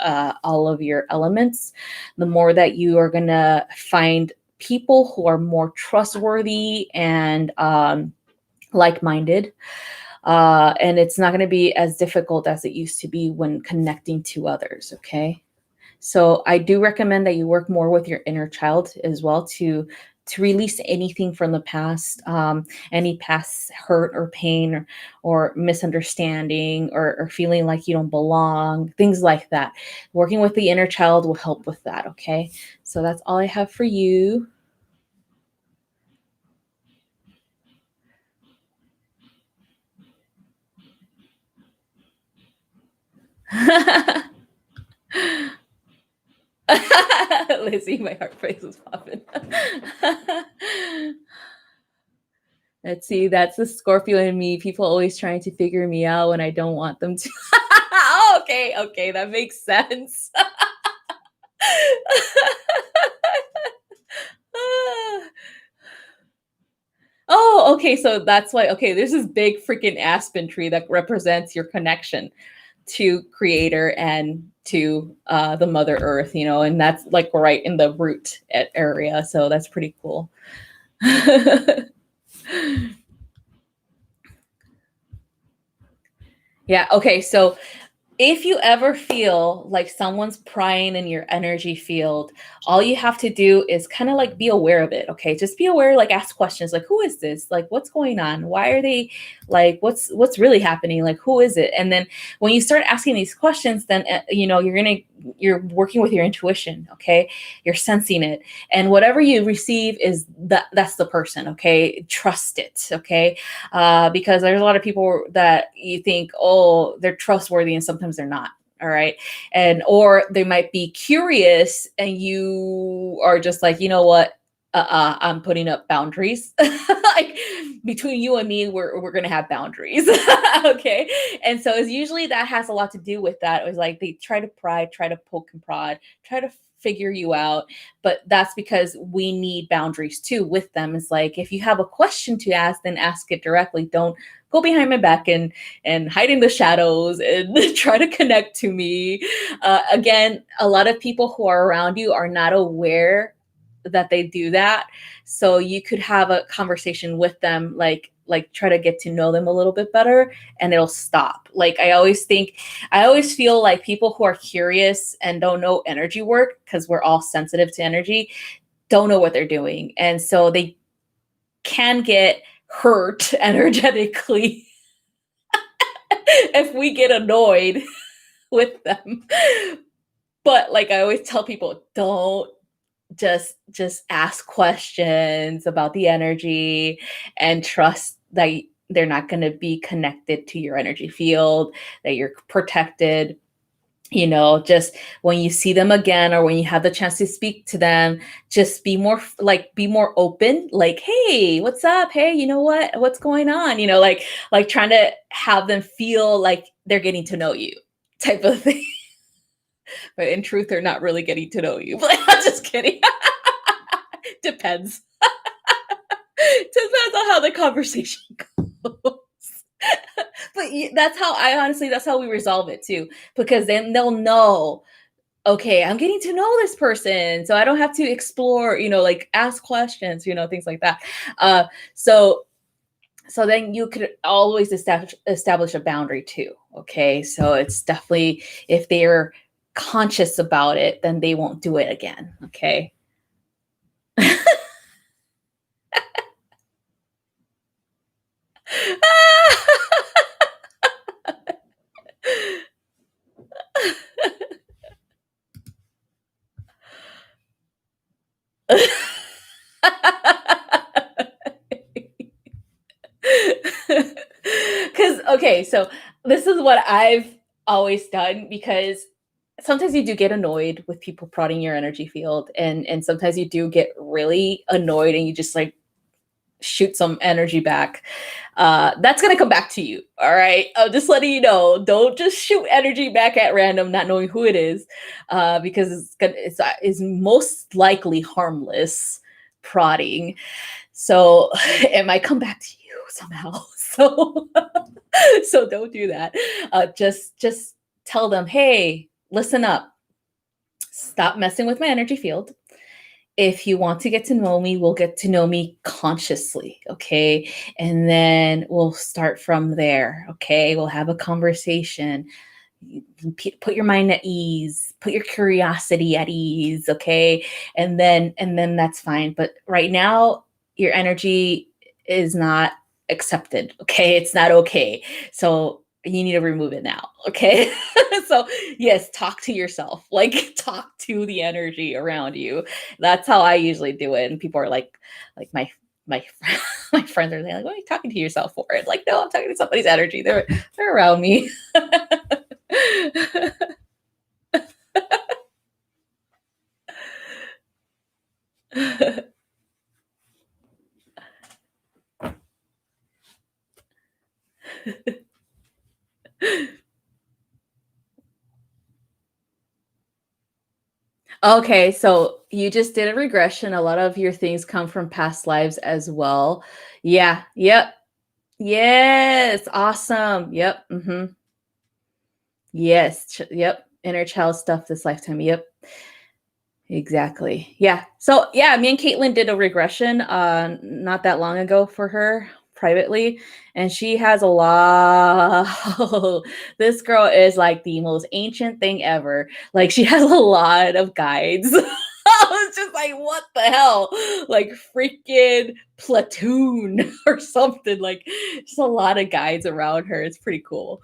all of your elements, the more that you are going to find people who are more trustworthy and like-minded, and it's not going to be as difficult as it used to be when connecting to others. Okay, so I do recommend that you work more with your inner child as well to release anything from the past, any past hurt or pain or misunderstanding or feeling like you don't belong, things like that. Working with the inner child will help with that. Okay, so that's all I have for you. Lizzie, my heart face was popping. Let's see, that's the Scorpio in me. People always trying to figure me out when I don't want them to. Oh, okay, that makes sense. Oh, okay. So that's why, okay, there's this big freaking aspen tree that represents your connection to creator and to the mother earth, and that's like right in the root area. So that's pretty cool. Yeah. Okay. So if you ever feel like someone's prying in your energy field, all you have to do is kind of like be aware of it. Okay. Just be aware, like ask questions like, who is this? Like, what's going on? Why are they like, what's really happening? Like, who is it? And then when you start asking these questions, then, you're working with your intuition. Okay. You're sensing it. And whatever you receive is that's the person. Okay. Trust it. Okay. Because there's a lot of people that you think, oh, they're trustworthy, and sometimes they're not. All right. Or they might be curious, and you are just like, you know what? I'm putting up boundaries. Like between you and me, we're gonna have boundaries. Okay. And so it's usually that has a lot to do with that. It was like they try to pry, try to poke and prod, try to figure you out. But that's because we need boundaries too with them. It's like if you have a question to ask, then ask it directly. Don't go behind my back and hide in the shadows and try to connect to me. Again, a lot of people who are around you are not aware that they do that. So you could have a conversation with them, like try to get to know them a little bit better, and it'll stop. Like I always feel like people who are curious and don't know energy work, because we're all sensitive to energy, don't know what they're doing. And so they can get hurt energetically if we get annoyed with them. But like I always tell people, don't just ask questions about the energy and trust that they're not going to be connected to your energy field, that you're protected. Just when you see them again, or when you have the chance to speak to them, just be more open, like, hey, what's up? Hey, you know what's going on? Like trying to have them feel like they're getting to know you type of thing. But in truth, they're not really getting to know you. But I'm just kidding. Depends. Depends on how the conversation goes. But that's how we resolve it too, because then they'll know, okay, I'm getting to know this person, so I don't have to explore, like ask questions, things like that. So then you could always establish a boundary too. Okay. So it's definitely, if they're conscious about it, then they won't do it again. Okay. Because okay, so this is what I've always done, because sometimes you do get annoyed with people prodding your energy field, and sometimes you do get really annoyed and you just like shoot some energy back. That's gonna come back to you. All right, I'm just letting you know. Don't just shoot energy back at random, not knowing who it is, because it's most likely harmless prodding. So it might come back to you somehow. So so don't do that. Just tell them, hey, listen up. Stop messing with my energy field. If you want to get to know me, we'll get to know me consciously, okay? And then we'll start from there, okay? We'll have a conversation. Put your mind at ease, put your curiosity at ease, okay? And then that's fine. But right now, your energy is not accepted, okay? It's not okay. So you need to remove it now, okay? So yes, talk to yourself, like talk to the energy around you. That's how I usually do it. And people are like my my friends are like, what are you talking to yourself for? It's like, no, I'm talking to somebody's energy. They're around me. Okay, so you just did a regression. A lot of your things come from past lives as well. Yeah. Yep. Yes. Awesome. Yep. Yes. Yep. Inner child stuff this lifetime. Yep. Exactly. Yeah. So yeah, me and Caitlin did a regression not that long ago for her privately, and she has a lot. This girl is like the most ancient thing ever. Like she has a lot of guides. I was just like, what the hell? Like freaking platoon or something. Like just a lot of guides around her. It's pretty cool.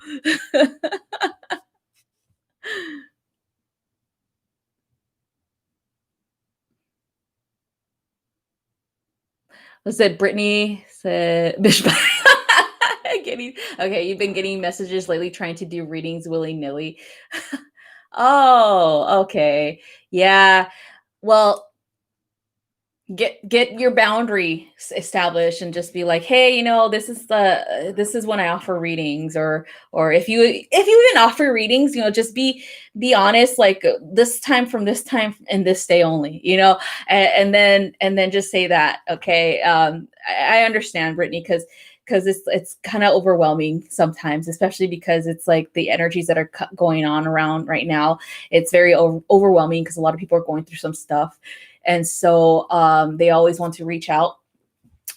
I said Brittany said Bishop. Okay, you've been getting messages lately trying to do readings willy-nilly. Oh, okay. Yeah. Well, get your boundary established and just be like, hey, this is when I offer readings, or if you even offer readings, just be honest, like this time from this time and this day only, and then just say that. Okay. I understand, Brittany, because it's kind of overwhelming sometimes, especially because it's like the energies that are going on around right now. It's very overwhelming because a lot of people are going through some stuff, and so they always want to reach out.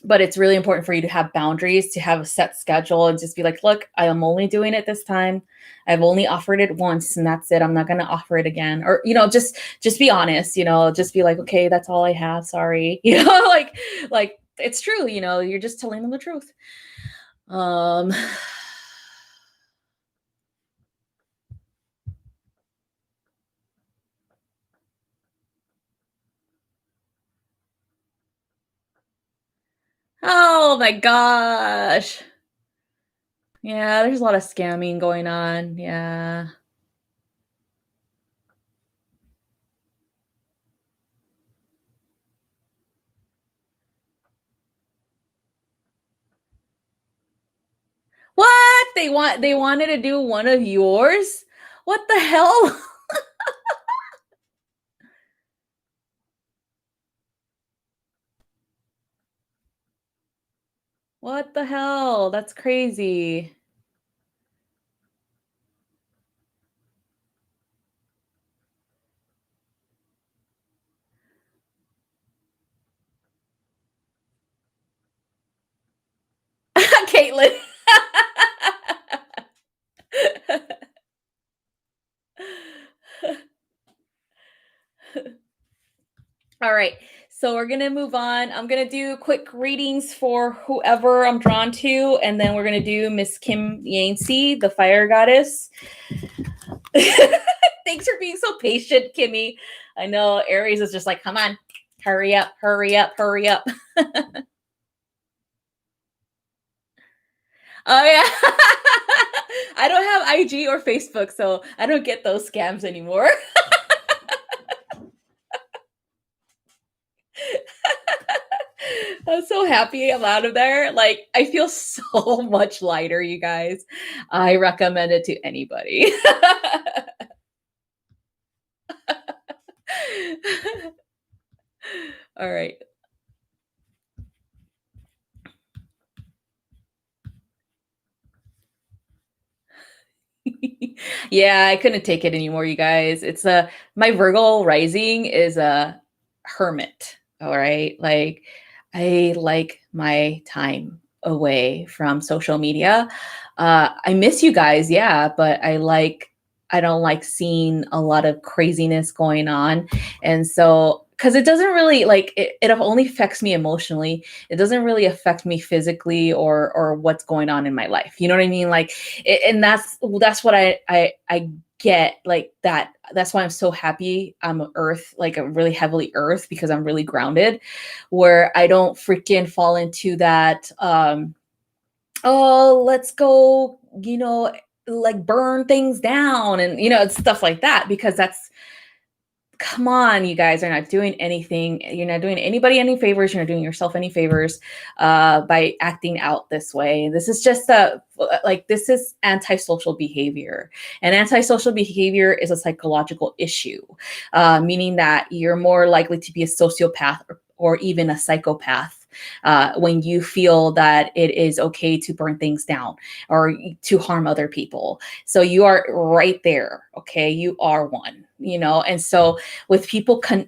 But it's really important for you to have boundaries, to have a set schedule, and just be like, look, I am only doing it this time. I've only offered it once, and that's it. I'm not going to offer it again. Or, just be honest, just be like, okay, that's all I have. Sorry. Like it's true, you're just telling them the truth. Um, oh my gosh. Yeah, there's a lot of scamming going on. Yeah. What? They wanted to do one of yours? What the hell? What the hell? That's crazy. Caitlin. All right. So we're going to move on. I'm going to do quick readings for whoever I'm drawn to, and then we're going to do Miss Kim Yancey, the fire goddess. Thanks for being so patient, Kimmy. I know Aries is just like, come on, hurry up, hurry up, hurry up. Oh yeah. I don't have IG or Facebook, so I don't get those scams anymore. I'm so happy I'm out of there. Like, I feel so much lighter, you guys. I recommend it to anybody. All right. Yeah, I couldn't take it anymore, you guys. It's my Virgo rising is a hermit. All right. Like I like my time away from social media. I miss you guys, yeah, but I don't like seeing a lot of craziness going on. And so because it doesn't really like it only affects me emotionally. It doesn't really affect me physically or what's going on in my life. You know what I mean? Like and that's what I get, like that's why I'm so happy I'm earth, like I'm really heavily earth, because I'm really grounded, where I don't freaking fall into that oh, let's go, like burn things down and it's stuff like that, because come on, you guys are not doing anything. You're not doing anybody any favors. You're not doing yourself any favors by acting out this way. This is just this is antisocial behavior. And antisocial behavior is a psychological issue, meaning that you're more likely to be a sociopath or even a psychopath when you feel that it is okay to burn things down or to harm other people. So you are right there. Okay. You are one, and so with people thinking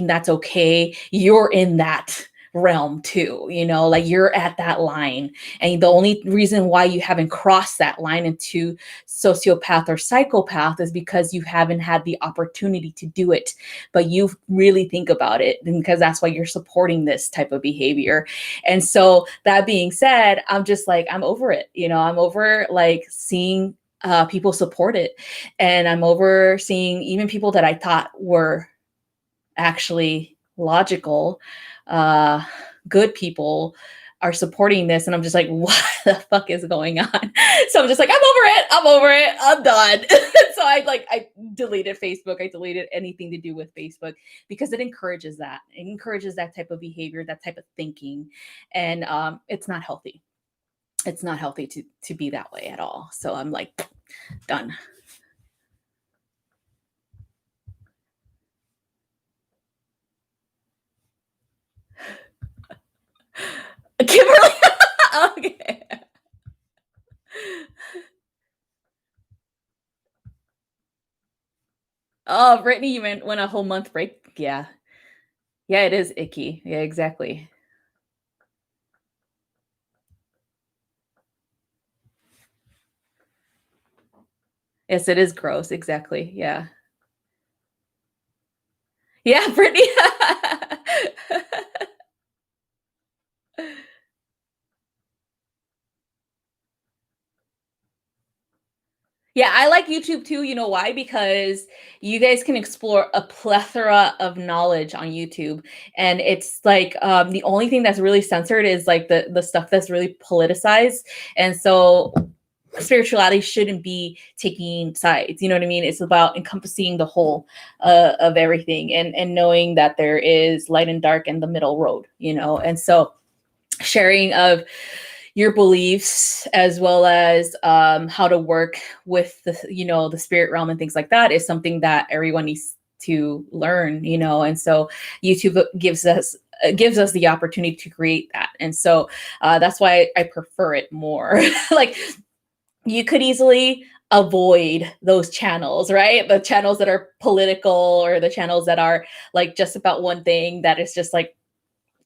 that's okay, you're in that realm too, like you're at that line. And the only reason why you haven't crossed that line into sociopath or psychopath is because you haven't had the opportunity to do it. But you really think about it, because that's why you're supporting this type of behavior. And so that being said, I'm just like, I'm over it. I'm over like seeing people support it. And I'm over seeing even people that I thought were actually logical, good people are supporting this. And I'm just like, what the fuck is going on? So I'm just like, I'm over it. I'm done. So I deleted Facebook. I deleted anything to do with Facebook because it encourages that. It encourages that type of behavior, that type of thinking. And it's not healthy. It's not healthy to be that way at all. So I'm like, done. Kimberly. Okay. Oh, Brittany, you went a whole month break. Yeah. Yeah, it is icky. Yeah, exactly. Yes, it is gross. Exactly. Yeah. Yeah, Brittany. Yeah, I like YouTube too. You know why? Because you guys can explore a plethora of knowledge on YouTube. And it's like the only thing that's really censored is like the stuff that's really politicized. And so spirituality shouldn't be taking sides. You know what I mean? It's about encompassing the whole of everything, and knowing that there is light and dark and the middle road, And so sharing of your beliefs as well as how to work with the spirit realm and things like that is something that everyone needs to learn, And so YouTube gives us the opportunity to create that. And so that's why I prefer it more. Like, you could easily avoid those channels, right? The channels that are political, or the channels that are like just about one thing that is just like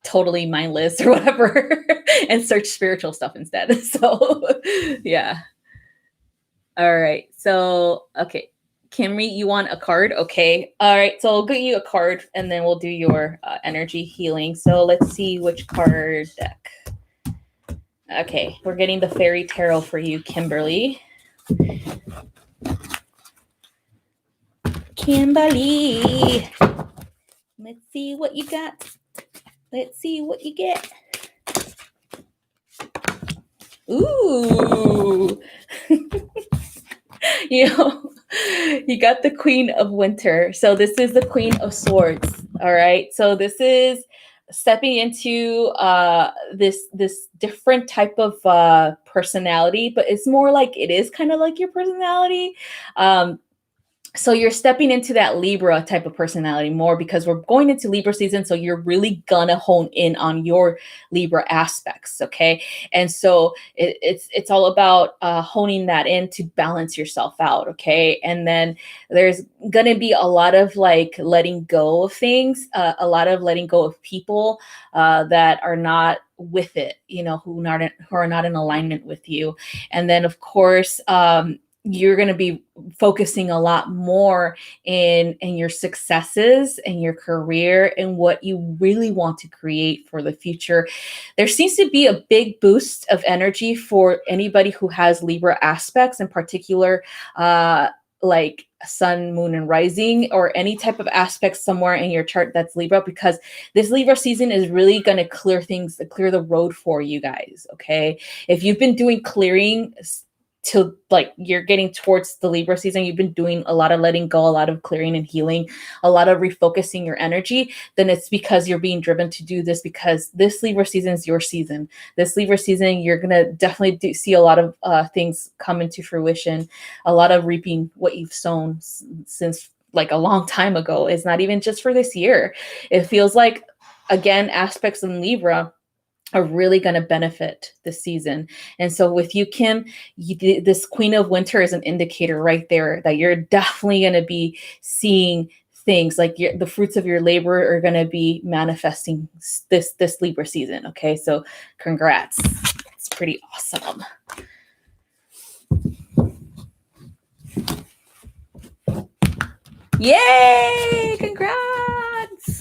totally mindless or whatever, and search spiritual stuff instead. So yeah. All right. So, okay. Kimry, you want a card? Okay. All right. So I'll get you a card and then we'll do your energy healing. So let's see which card deck. Okay. We're getting the Fairy Tarot for you, Kimberly. Kimberly. Let's see what you got. Let's see what you get. Ooh. You got the Queen of Winter. So this is the Queen of Swords. All right. So this is stepping into this different type of personality, but it's more like, it is kind of like your personality. So you're stepping into that Libra type of personality more, because we're going into Libra season. So you're really gonna hone in on your Libra aspects. Okay. And so it's all about honing that in to balance yourself out. Okay. And then there's gonna be a lot of like letting go of things, a lot of letting go of people that are not with it, who are not in alignment with you. And then of course, you're going to be focusing a lot more in your successes and your career and what you really want to create for the future. There seems to be a big boost of energy for anybody who has Libra aspects, in particular, like sun, moon, and rising, or any type of aspect somewhere in your chart that's Libra, because this Libra season is really going to clear the road for you guys. Okay. If you've been doing clearing to like you're getting towards the Libra season, you've been doing a lot of letting go, a lot of clearing and healing, a lot of refocusing your energy, then it's because you're being driven to do this, because this Libra season is your season. This Libra season, you're going to definitely see a lot of things come into fruition, a lot of reaping what you've sown since like a long time ago. It's not even just for this year. It feels like, again, aspects in Libra are really going to benefit this season. And so with you, Kim, this Queen of Winter is an indicator right there that you're definitely going to be seeing things like the fruits of your labor are going to be manifesting this Libra season. Okay, so congrats. It's pretty awesome. Yay! Congrats!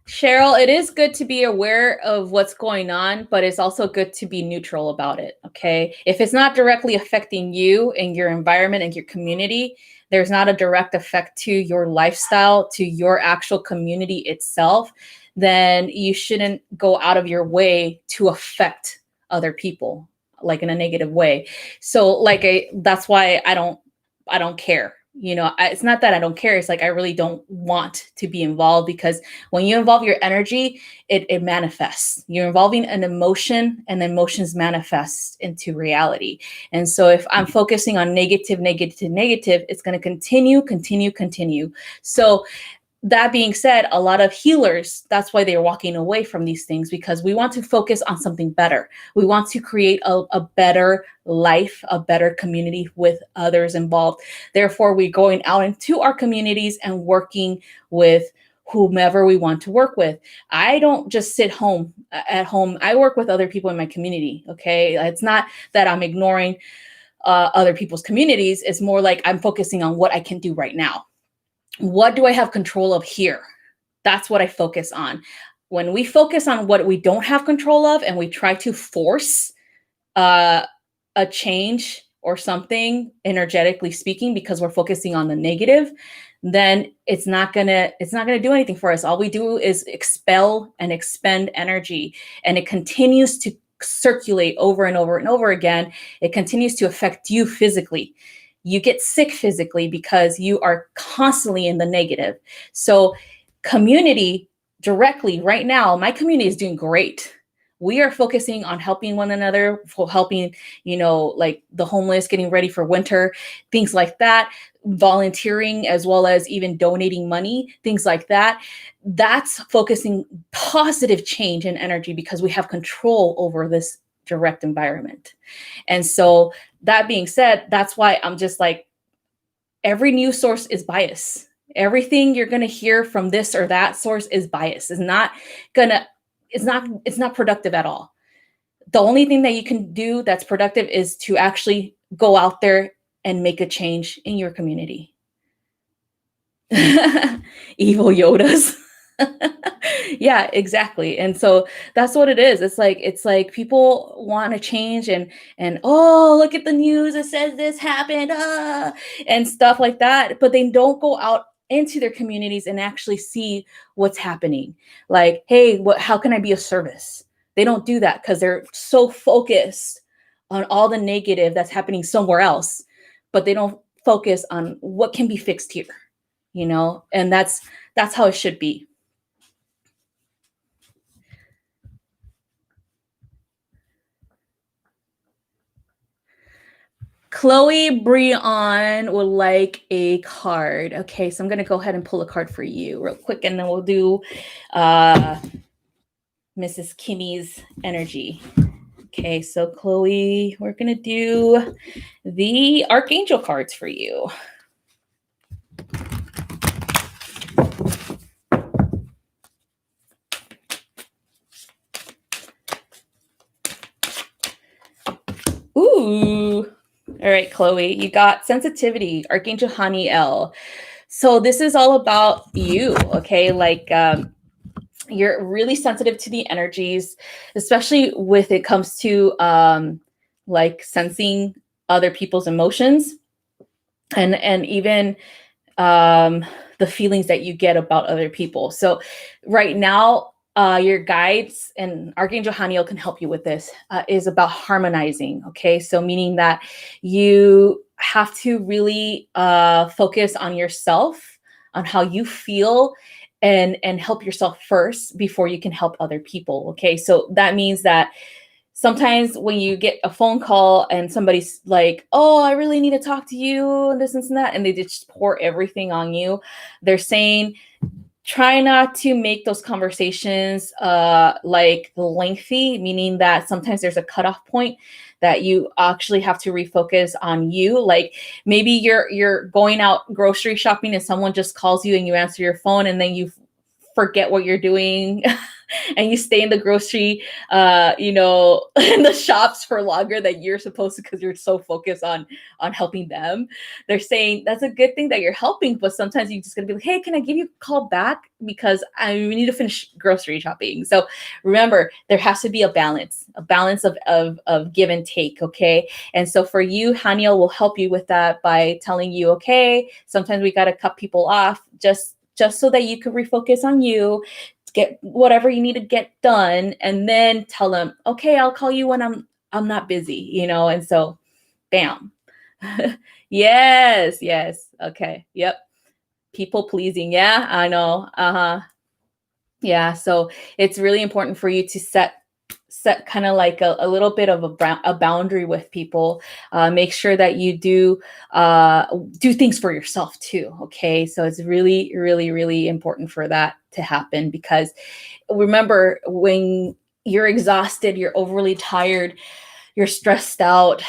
Cheryl, it is good to be aware of what's going on, but it's also good to be neutral about it, okay? If it's not directly affecting you and your environment and your community, there's not a direct effect to your lifestyle, to your actual community itself, then you shouldn't go out of your way to affect other people, like in a negative way. So that's why I don't care. It's not that I don't care. It's like I really don't want to be involved, because when you involve your energy, it manifests. You're involving an emotion, and the emotions manifest into reality. And so if I'm focusing on negative, it's going to continue. So that being said, a lot of healers, that's why they're walking away from these things, because we want to focus on something better. We want to create a better life, a better community with others involved. Therefore, we're going out into our communities and working with whomever we want to work with. I don't just sit at home. I work with other people in my community. Okay. It's not that I'm ignoring other people's communities. It's more like I'm focusing on what I can do right now. What do I have control of here? That's what I focus on. When we focus on what we don't have control of and we try to force a change or something, energetically speaking, because we're focusing on the negative, then it's not gonna do anything for us. All we do is expel and expend energy, and it continues to circulate over and over and over again. It continues to affect you physically. You get sick physically because you are constantly in the negative. So community directly right now, my community is doing great. We are focusing on helping one another, for helping, like the homeless, getting ready for winter, things like that, volunteering, as well as even donating money, things like that. That's focusing positive change and energy, because we have control over this direct environment. And so that being said, that's why I'm just like, every news source is biased. Everything you're going to hear from this or that source is biased. It's not productive at all. The only thing that you can do that's productive is to actually go out there and make a change in your community. Evil Yodas. Yeah, exactly. And so that's what it is. It's like people want to change and oh, look at the news, it says this happened, and stuff like that, but they don't go out into their communities and actually see what's happening. Like, hey, how can I be of service? They don't do that because they're so focused on all the negative that's happening somewhere else, but they don't focus on what can be fixed here, and that's how it should be. Chloe Breon would like a card. Okay, so I'm going to go ahead and pull a card for you real quick, and then we'll do Mrs. Kimmy's energy. Okay, so Chloe, we're going to do the Archangel cards for you. Ooh. All right, Chloe, you got sensitivity, Archangel Haniel. So this is all about you, okay? Like you're really sensitive to the energies, especially with it comes to like sensing other people's emotions and even the feelings that you get about other people. So right now, your guides and Archangel Haniel can help you with this, is about harmonizing. Okay. So meaning that you have to really focus on yourself, on how you feel, and help yourself first before you can help other people. Okay. So that means that sometimes when you get a phone call and somebody's like, oh, I really need to talk to you and this and that, and they just pour everything on you, they're saying, try not to make those conversations like lengthy, meaning that sometimes there's a cutoff point that you actually have to refocus on you. Like maybe you're going out grocery shopping and someone just calls you and you answer your phone and then you forget what you're doing and you stay in the grocery in the shops for longer than you're supposed to because you're so focused on helping them. They're saying that's a good thing that you're helping, but sometimes you just gonna be like, hey, can I give you a call back because we need to finish grocery shopping. So remember, there has to be a balance of give and take. Okay. And so for you, Haniel will help you with that by telling you, okay, sometimes we got to cut people off just so that you can refocus on you, get whatever you need to get done, and then tell them, okay, I'll call you when I'm not busy, and so bam. Yes. Okay. Yep. People pleasing. Yeah, I know. Uh-huh. Yeah. So it's really important for you to set kind of like a little bit of a boundary with people. Make sure that you do things for yourself too. Okay. So it's really, really, really important for that to happen, because remember, when you're exhausted, you're overly tired, you're stressed out,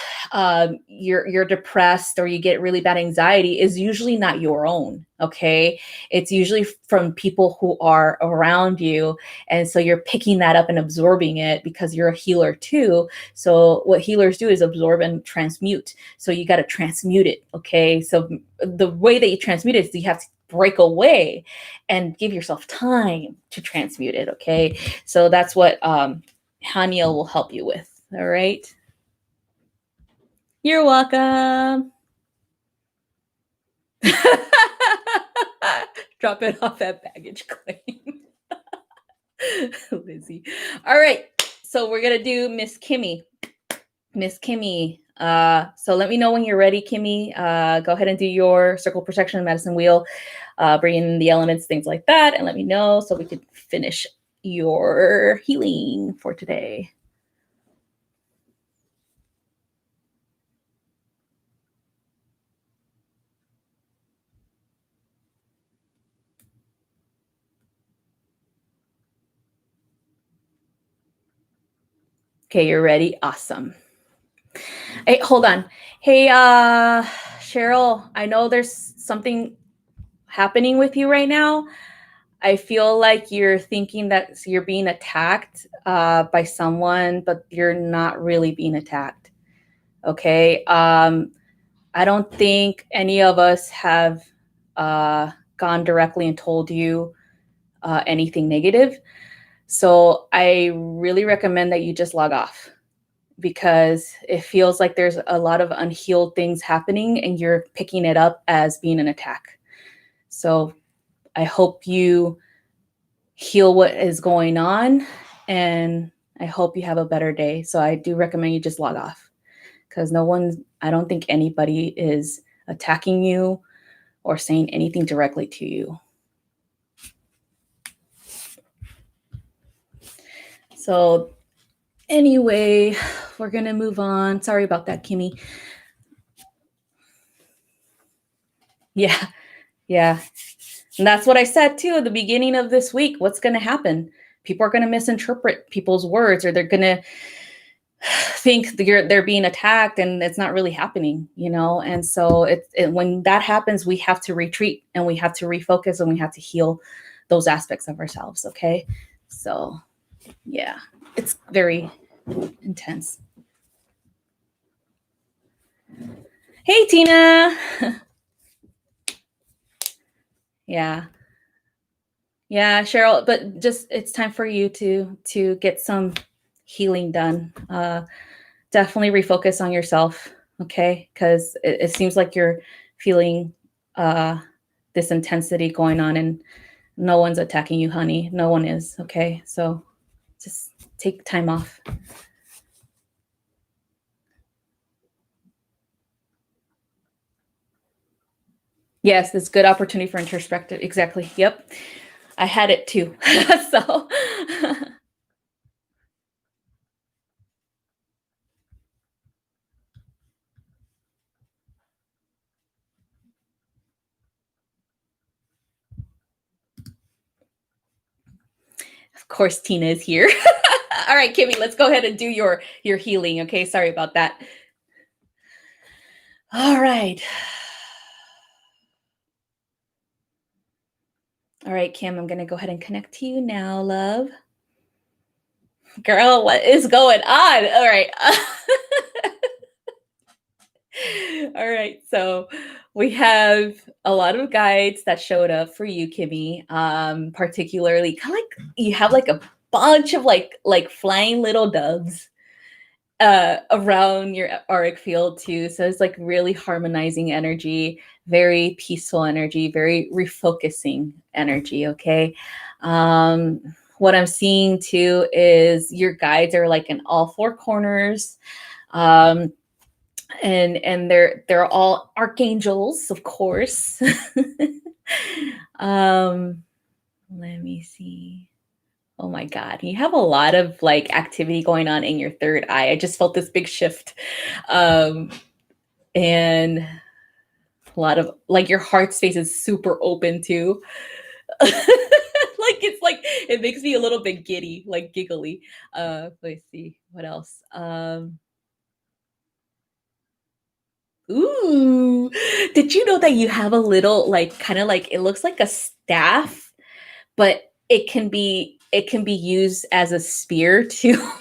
you're depressed, or you get really bad anxiety, is usually not your own. Okay, it's usually from people who are around you, and so you're picking that up and absorbing it because you're a healer too. So what healers do is absorb and transmute. So you got to transmute it. Okay, so the way that you transmute it is you have to break away and give yourself time to transmute it. Okay, so that's what Haniel will help you with. All right. You're welcome. Drop it off at baggage claim. Lizzie. All right. So we're going to do Miss Kimmy. Miss Kimmy. So let me know when you're ready, Kimmy. Go ahead and do your circle protection medicine wheel. Bring in the elements, things like that, and let me know so we could finish your healing for today. Okay, you're ready. Awesome. Hey, hold on. Hey, Cheryl, I know there's something happening with you right now. I feel like you're thinking that you're being attacked by someone, but you're not really being attacked. Okay. I don't think any of us have gone directly and told you anything negative. So I really recommend that you just log off, because it feels like there's a lot of unhealed things happening and you're picking it up as being an attack. So I hope you heal what is going on, and I hope you have a better day. So I do recommend you just log off, because I don't think anybody is attacking you or saying anything directly to you. So anyway, we're going to move on. Sorry about that, Kimmy. Yeah. And that's what I said too at the beginning of this week. What's going to happen? People are going to misinterpret people's words, or they're going to think they're being attacked and it's not really happening, And so when that happens, we have to retreat and we have to refocus and we have to heal those aspects of ourselves. Okay. So yeah, it's very intense. Hey, Tina. Yeah, Cheryl, but just, it's time for you to get some healing done. definitely refocus on yourself, okay? Because it seems like you're feeling this intensity going on, and no one's attacking you, honey. No one is, okay? So just take time off. Yes, it's good opportunity for introspective. Exactly. Yep. I had it too. So of course Tina is here. All right, Kimmy, let's go ahead and do your healing. Okay, sorry about that. All right. All right, Kim, I'm going to go ahead and connect to you now, love. Girl, what is going on? All right. All right. So we have a lot of guides that showed up for you, Kimmy. Particularly kind of like you have like a bunch of like flying little doves around your auric field too. So it's like really harmonizing energy, very peaceful energy, very refocusing energy. Okay. What I'm seeing too is your guides are like in all four corners. And they're all archangels, of course. um Let me see. Oh my God. You have a lot of like activity going on in your third eye. I just felt this big shift. Um, and a lot of like your heart space is super open too. Like it's like it makes me a little bit giddy, like giggly. Let's see what else. Ooh, did you know that you have a little like kind of like it looks like a staff, but it can be used as a spear too.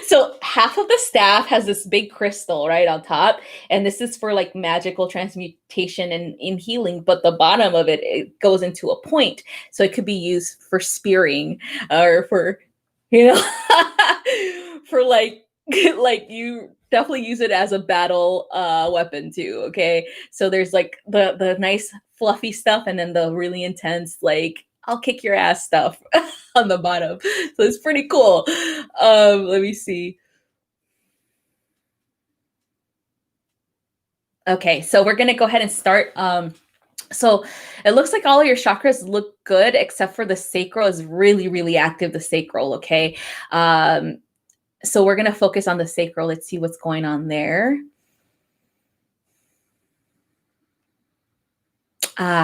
So half of the staff has this big crystal right on top, and this is for like magical transmutation and in healing. But the bottom of it goes into a point, so it could be used for spearing or for, you know, for like like you definitely use it as a battle weapon too. Okay, so there's like the nice fluffy stuff, and then the really intense like I'll kick your ass stuff on the bottom. So it's pretty cool. Let me see. Okay, so we're gonna go ahead and start. So it looks like all of your chakras look good except for the sacral is really, really active. The sacral, okay. So we're gonna focus on the sacral. Let's see what's going on there.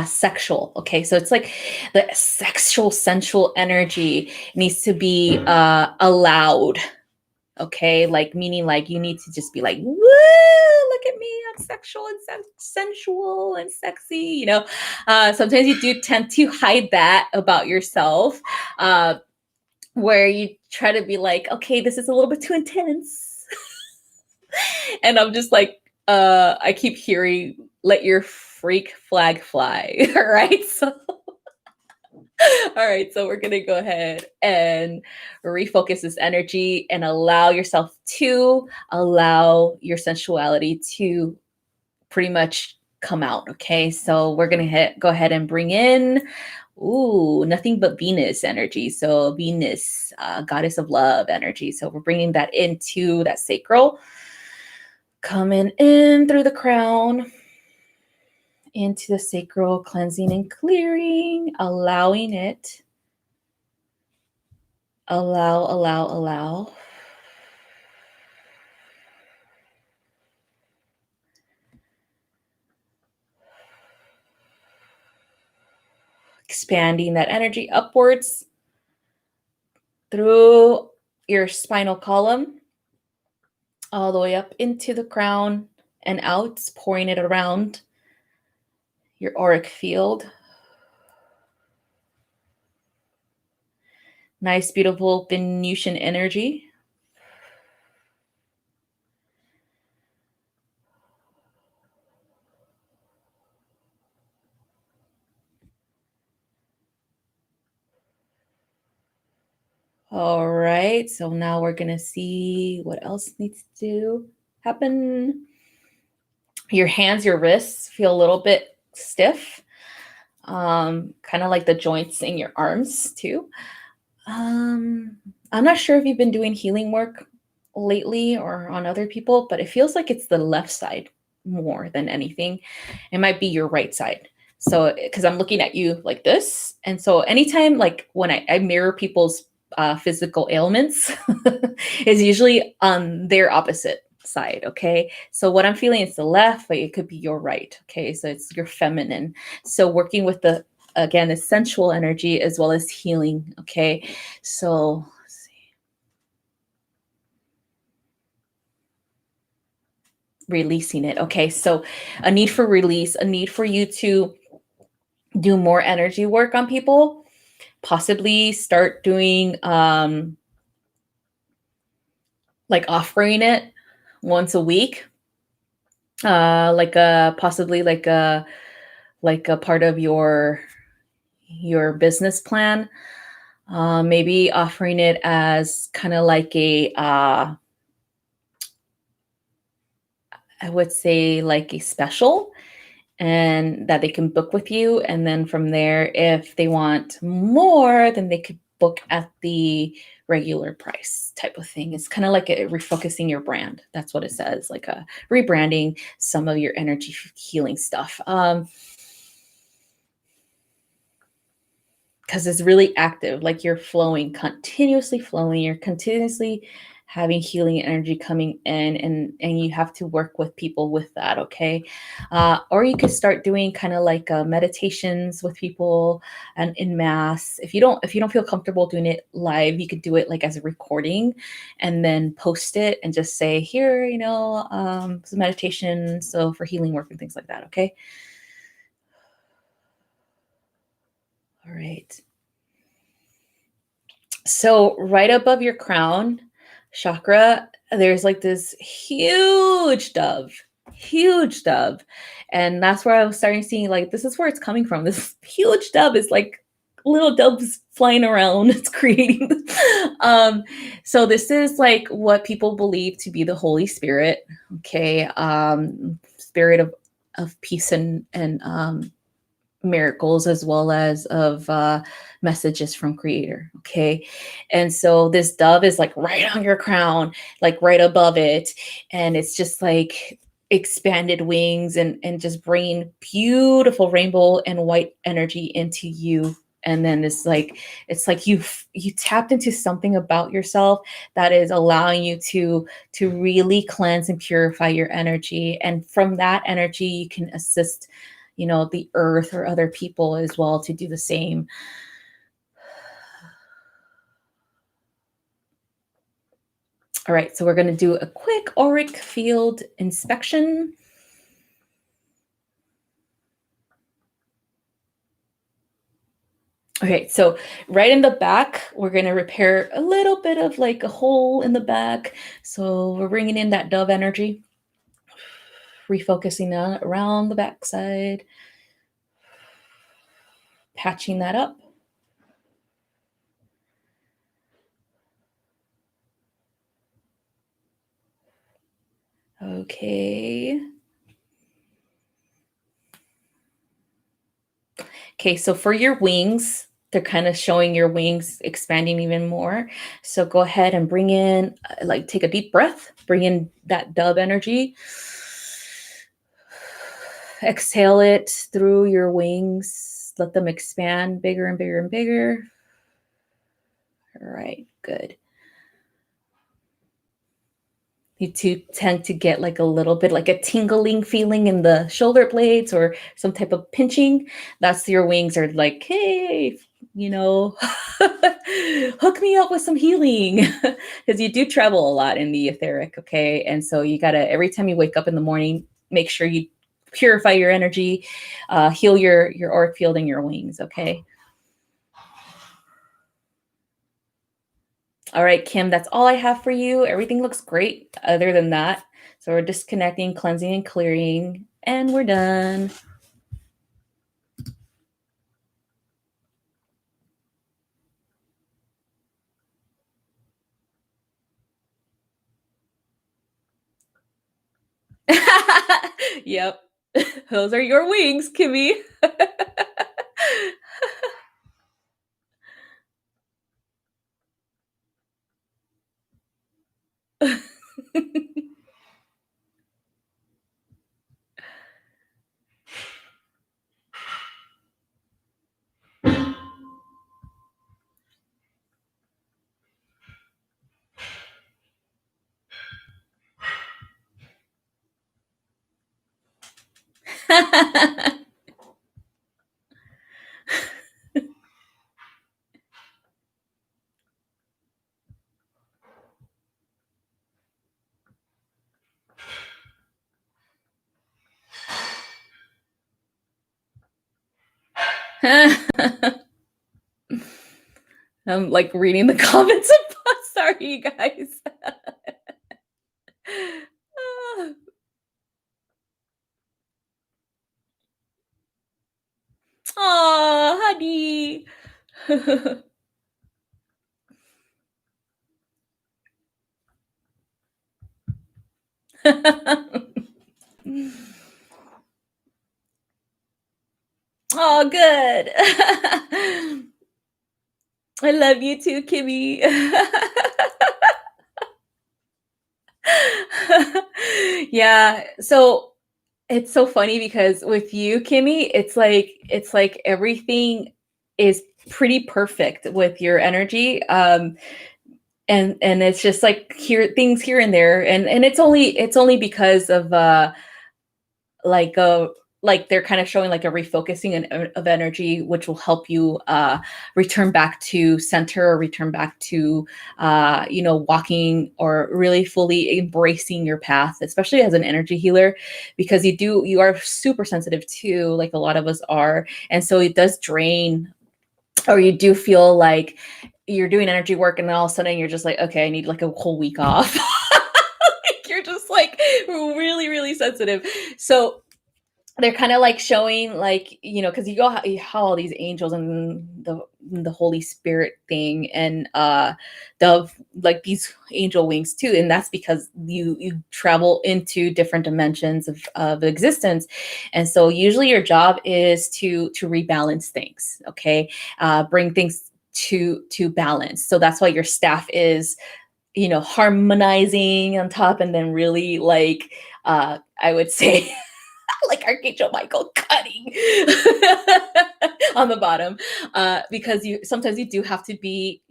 Sexual. Okay, so it's like the sexual, sensual energy needs to be allowed. Okay, like meaning like you need to just be like, woo, look at me, I'm sexual and sensual and sexy, sometimes you do tend to hide that about yourself, where you try to be like, okay, this is a little bit too intense. And I'm just like, I keep hearing, let your freak flag fly. All right, so all right, so we're gonna go ahead and refocus this energy and allow yourself to allow your sensuality to pretty much come out. Okay, so we're gonna go ahead and bring in, ooh, nothing but Venus energy. So Venus, goddess of love energy. So we're bringing that into that sacral, coming in through the crown into the sacral, cleansing and clearing, allowing it. Allow. Expanding that energy upwards through your spinal column, all the way up into the crown and out, pouring it around your auric field. Nice, beautiful Venusian energy. All right, so now we're gonna see what else needs to happen. Your hands, your wrists feel a little bit stiff, kind of like the joints in your arms too. I'm not sure if you've been doing healing work lately or on other people, but it feels like it's the left side more than anything. It might be your right side. So, because I'm looking at you like this. And so, anytime, like when I mirror people's physical ailments, is usually on their opposite side. Okay. So, what I'm feeling is the left, but it could be your right. Okay. So, it's your feminine. So, working with the again, the sensual energy as well as healing. Okay. So let's see. Releasing it. Okay. So a need for release, a need for you to do more energy work on people, possibly start doing like offering it once a week. Like a possibly like a part of your business plan. Maybe offering it as kind of like a I would say like a special, and that they can book with you. And then from there, if they want more, then they could book at the regular price type of thing. It's kind of like a refocusing your brand. That's what it says, like a rebranding some of your energy healing stuff. Because it's really active, like you're flowing, continuously flowing, you're continuously having healing energy coming in, and you have to work with people with that. Okay. Or you could start doing kind of like meditations with people and in mass. If you don't feel comfortable doing it live, you could do it like as a recording and then post it and just say here, some meditation, so for healing work and things like that. Okay. All right. So right above your crown chakra, there's like this huge dove. And that's where I was starting seeing like, this is where it's coming from. This huge dove is like little doves flying around. It's creating. So this is like what people believe to be the Holy Spirit. Okay. Spirit of peace and miracles, as well as of messages from creator. Okay. And so this dove is like right on your crown, like right above it, and it's just like expanded wings and just bringing beautiful rainbow and white energy into you. And then it's like you tapped into something about yourself that is allowing you to really cleanse and purify your energy, and from that energy you can assist the earth or other people as well to do the same. All right, so we're going to do a quick auric field inspection. Okay, so right in the back, we're going to repair a little bit of like a hole in the back. So we're bringing in that dove energy, refocusing on around the backside, patching that up. Okay. Okay, so for your wings, they're kind of showing your wings expanding even more. So go ahead and bring in, like, take a deep breath, bring in that dove energy. Exhale it through your wings. Let them expand bigger and bigger and bigger. All right, good. You two tend to get like a little bit like a tingling feeling in the shoulder blades or some type of pinching. That's your wings are like, hey, hook me up with some healing. Because you do travel a lot in the etheric. Okay. And so you got to, every time you wake up in the morning, make sure you purify your energy, heal your auric field and your wings. Okay. All right, Kim, that's all I have for you. Everything looks great other than that. So we're disconnecting, cleansing, and clearing, and we're done. Yep. Those are your wings, Kimmy. I'm like reading the comments. Sorry, you guys. Oh, honey. Oh, good. I love you too, Kimmy. Yeah. So it's so funny because with you, Kimmy, it's like everything is pretty perfect with your energy. And it's just like here things here and there. And it's only because of like a like they're kind of showing like a refocusing of energy, which will help you return back to center or return back to walking or really fully embracing your path, especially as an energy healer, because you are super sensitive too, like a lot of us are. And so it does drain, or you do feel like you're doing energy work and then all of a sudden you're just like, okay, I need like a whole week off. Like, you're just like really, really sensitive. So they're kind of like showing like, because you go how all these angels and the Holy Spirit thing, and the like these angel wings too, and that's because you travel into different dimensions of existence. And so usually your job is to rebalance things, okay, bring things to balance. So that's why your staff is harmonizing on top, and then really like I would say like Archangel Michael cutting on the bottom, because you sometimes you do have to be,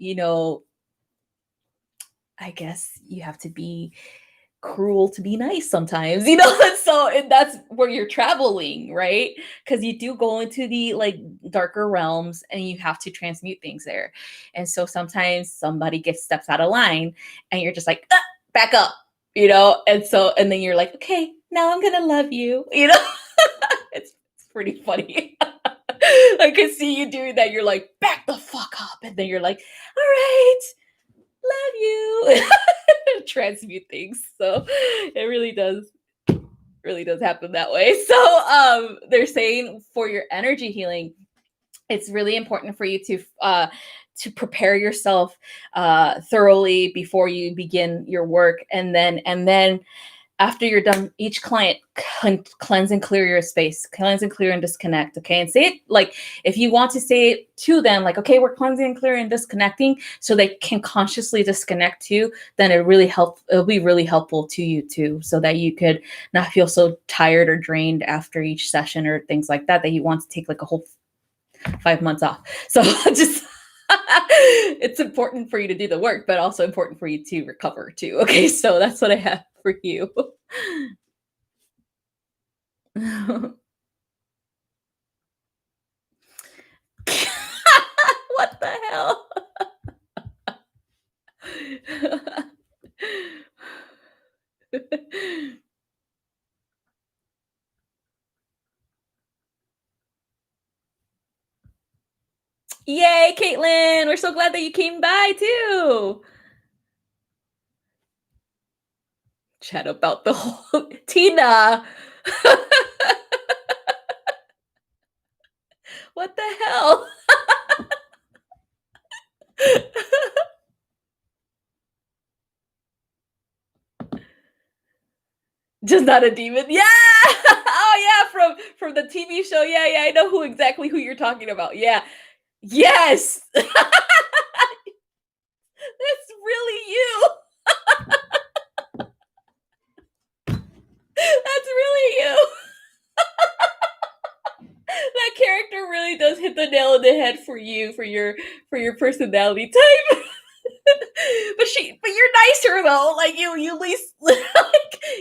I guess you have to be cruel to be nice sometimes, so and that's where you're traveling, right? Because you do go into the like darker realms and you have to transmute things there. And so sometimes somebody gets steps out of line and you're just like, "Ah, back up," and then you're like, okay, now I'm gonna love you, it's pretty funny. I can see you doing that. You're like, back the fuck up. And then you're like, all right, love you. Transmute things. So it really does happen that way. So they're saying for your energy healing, it's really important for you to prepare yourself thoroughly before you begin your work, and then after you're done each client, cleanse and clear your space, cleanse and clear and disconnect, okay? And say it like, if you want to say it to them, like, okay, we're cleansing and clearing and disconnecting, so they can consciously disconnect too, then it'll be really helpful to you too, so that you could not feel so tired or drained after each session or things like that you want to take like a whole 5 months off. So just it's important for you to do the work, but also important for you to recover too. Okay, so that's what I have for you. What the hell? Yay, Caitlin! We're so glad that you came by too. Chat about the whole Tina. What the hell? Just not a demon. Yeah. Oh yeah, from the TV show. Yeah, yeah. I know exactly who you're talking about. Yeah. Yes. That's really you. That's really you. That character really does hit the nail on the head for you, for your personality type. But you're nicer though. Like you at least like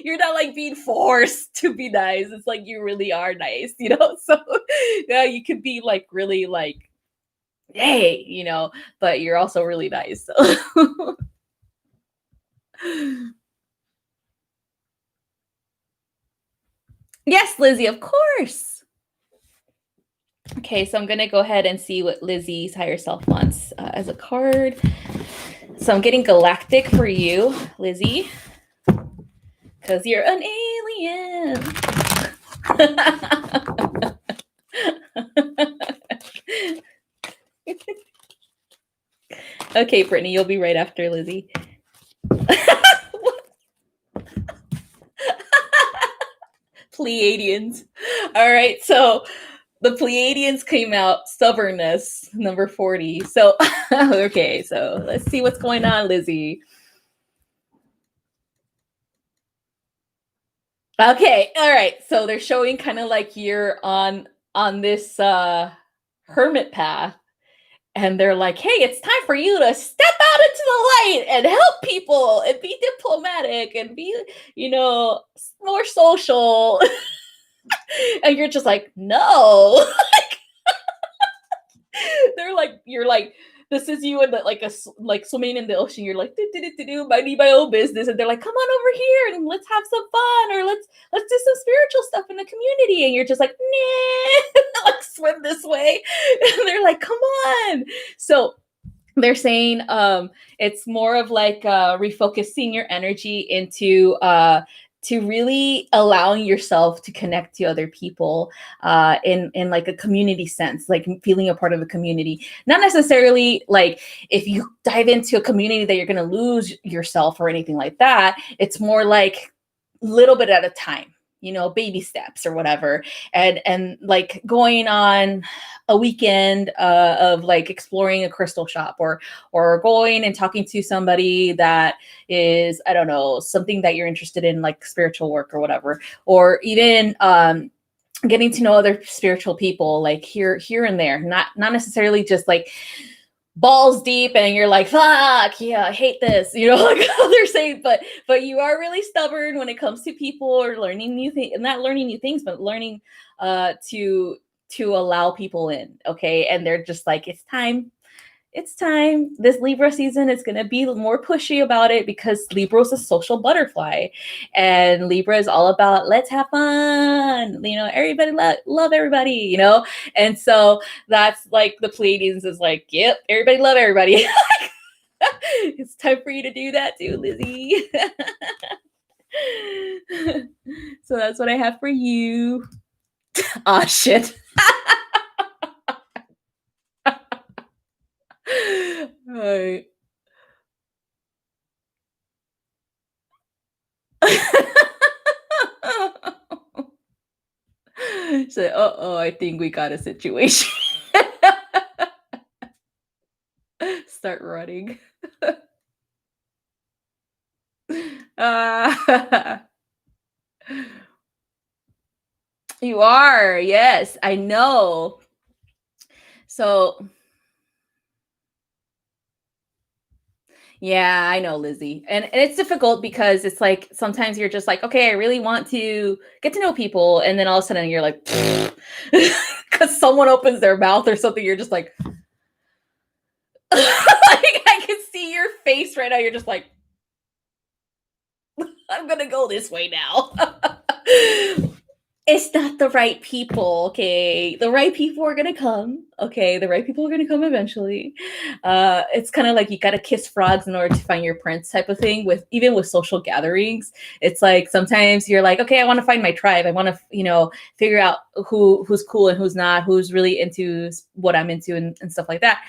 you're not like being forced to be nice. It's like you really are nice, you know? So yeah, you could be like really like, hey, you know, but you're also really nice. So yes, Lizzie, of course. Okay, so I'm gonna go ahead and see what Lizzie's higher self wants as a card. So I'm getting galactic for you, Lizzie, because you're an alien. Okay, Brittany, you'll be right after Lizzie. Pleiadians. All right, so the Pleiadians came out, stubbornness, number 40. So, okay, so let's see what's going on, Lizzie. Okay, all right. So they're showing kind of like you're on this hermit path, and they're like, hey, it's time for you to step out into the light and help people and be diplomatic and be, you know, more social. And you're just like, no. They're like, you're like, this is you and like swimming in the ocean. You're like, do mind my own business, and they're like, come on over here and let's have some fun, or let's do some spiritual stuff in the community. And you're just like, nah, like swim this way. And they're like, come on. So they're saying it's more of like refocusing your energy into to really allowing yourself to connect to other people in like a community sense, like feeling a part of a community. Not necessarily like if you dive into a community that you're going to lose yourself or anything like that. It's more like little bit at a time, you know, baby steps or whatever, and like going on a weekend of like exploring a crystal shop, or going and talking to somebody that is, I don't know, something that you're interested in, like spiritual work or whatever, or even getting to know other spiritual people, like here and there, not necessarily just like balls deep and you're like, fuck yeah, I hate this, you know, like they're saying, but you are really stubborn when it comes to people or learning new things, not learning new things, but learning to allow people in. Okay, and they're just like, it's time. This Libra season is going to be more pushy about it, because Libra is a social butterfly, and Libra is all about let's have fun, you know, everybody love everybody, you know. And so that's like the Pleiadians is like, yep, everybody love everybody. It's time for you to do that too, Lizzie. So that's what I have for you. Ah, shit. Right. So, I think we got a situation. Start running. You are, yes, I know. So, yeah, I know, Lizzie. And it's difficult because it's like sometimes you're just like, okay, I really want to get to know people. And then all of a sudden you're like, because someone opens their mouth or something, you're just like, like, I can see your face right now. You're just like, I'm going to go this way now. It's not the right people, okay? The right people are gonna come, okay? The right people are gonna come eventually. It's kind of like you gotta kiss frogs in order to find your prince type of thing. With even with social gatherings, it's like sometimes you're like, okay, I want to find my tribe. I want to, figure out who's cool and who's not, who's really into what I'm into and stuff like that.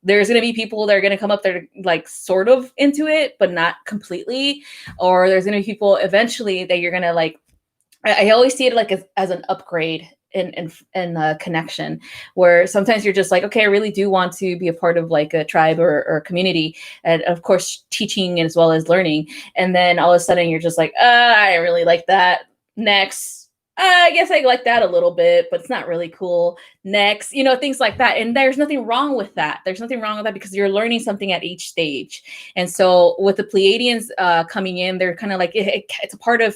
There's gonna be people that are gonna come up that are like sort of into it, but not completely. Or there's gonna be people eventually that you're gonna like. I always see it like as an upgrade in a connection, where sometimes you're just like, okay, I really do want to be a part of like a tribe or a community, and of course teaching as well as learning. And then all of a sudden you're just like, I really like that. Next. I guess I like that a little bit, but it's not really cool. Next, things like that. And there's nothing wrong with that. There's nothing wrong with that because you're learning something at each stage. And so with the Pleiadians coming in, they're kind of like, it's a part of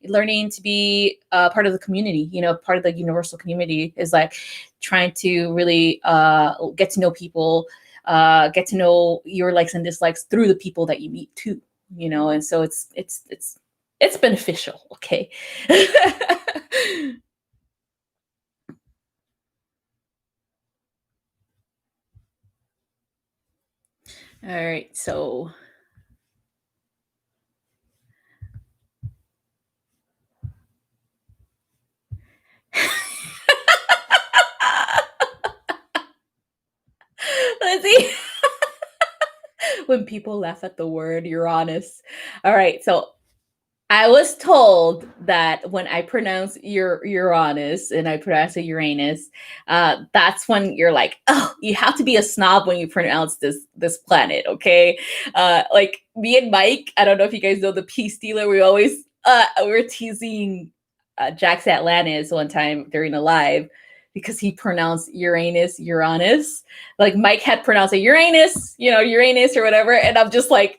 learning to be part of the community, part of the universal community is like trying to really get to know people, get to know your likes and dislikes through the people that you meet too, and so it's beneficial. Okay. All right, so Lizzie, when people laugh at the word Uranus. All right, so I was told that when I pronounce Uranus and I pronounce it Uranus, that's when you're like, oh, you have to be a snob when you pronounce this planet, okay? Like me and Mike, I don't know if you guys know the Peace Dealer. We were teasing Jax Atlantis one time during a live because he pronounced Uranus. Like Mike had pronounced it Uranus or whatever, and I'm just like,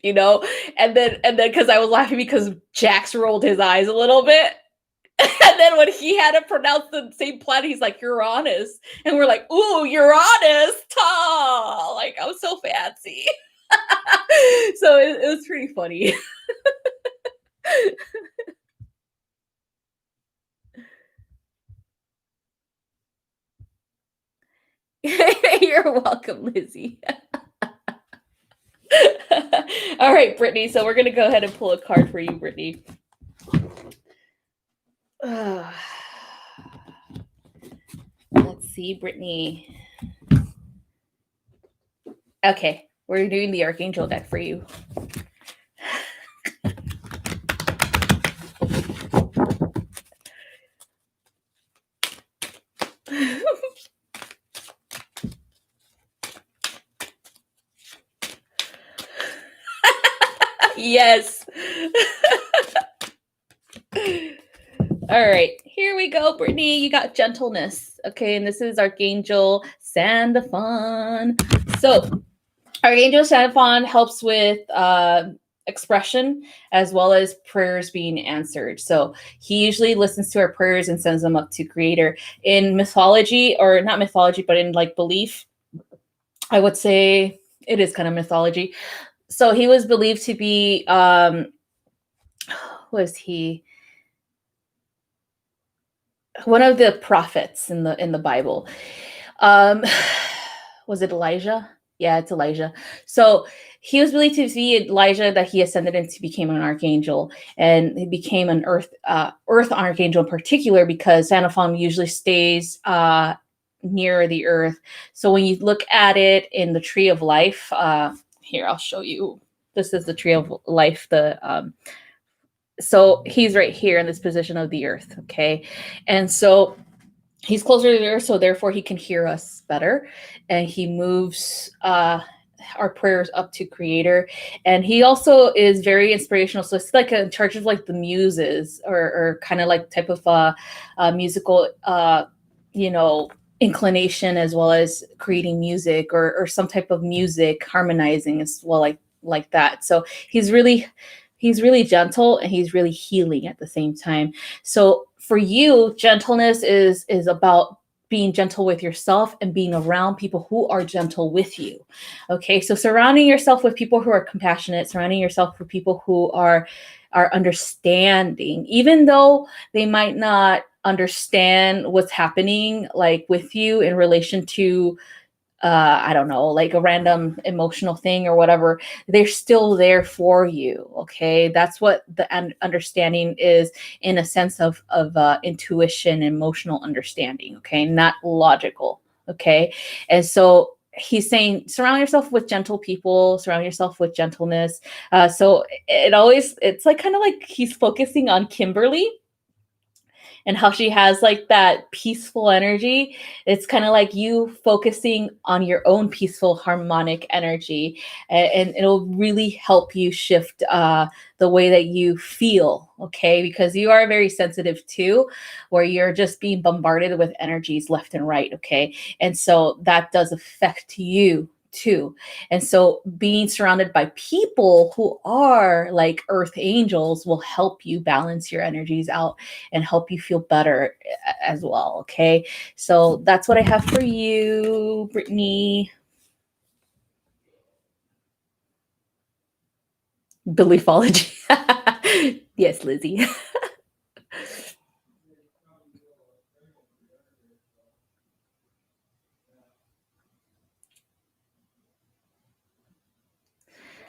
and then because I was laughing because Jax rolled his eyes a little bit. And then when he had to pronounce the same planet, he's like, Uranus. And we're like, ooh, Uranus. Ta! Like, I'm so fancy. So it was pretty funny. You're welcome, Lizzie. All right, Brittany. So we're going to go ahead and pull a card for you, Brittany. Let's see, Brittany. Okay, we're doing the Archangel deck for you. Yes. All right, here we go, Brittany. You got gentleness. Okay, and this is Archangel Sandalphon. So Archangel Sandalphon helps with expression as well as prayers being answered. So he usually listens to our prayers and sends them up to Creator. In mythology, or not mythology, but in like belief, I would say it is kind of mythology. So he was believed to be was he one of the prophets in the Bible. Was it Elijah? Yeah, it's Elijah. So he was believed to be Elijah that he ascended into, became an archangel, and he became an earth archangel in particular because Sandalphon usually stays near the earth. So when you look at it in the tree of life, here I'll show you. This is the tree of life. So he's right here in this position of the earth. Okay, and so he's closer to the earth, so therefore he can hear us better, and he moves our prayers up to Creator. And he also is very inspirational, so it's like in charge of like the muses, or kind of like type of musical inclination, as well as creating music or some type of music harmonizing as well, like that. So he's really gentle, and he's really healing at the same time. So for you, gentleness is about being gentle with yourself and being around people who are gentle with you. Okay, so surrounding yourself with people who are compassionate, surrounding yourself with people who are understanding, even though they might not understand what's happening like with you in relation to I don't know, like a random emotional thing or whatever, they're still there for you. Okay. That's what the understanding is, in a sense of intuition, emotional understanding. Okay. Not logical. Okay. And so he's saying, surround yourself with gentle people, surround yourself with gentleness. So it's like kind of like he's focusing on Kimberly and how she has like that peaceful energy. It's kind of like you focusing on your own peaceful harmonic energy, and it'll really help you shift the way that you feel. Okay, because you are very sensitive too, where you're just being bombarded with energies left and right. Okay, and so that does affect you too. And so being surrounded by people who are like earth angels will help you balance your energies out and help you feel better as well. Okay. So that's what I have for you, Brittany. Beliefology. Yes, Lizzie.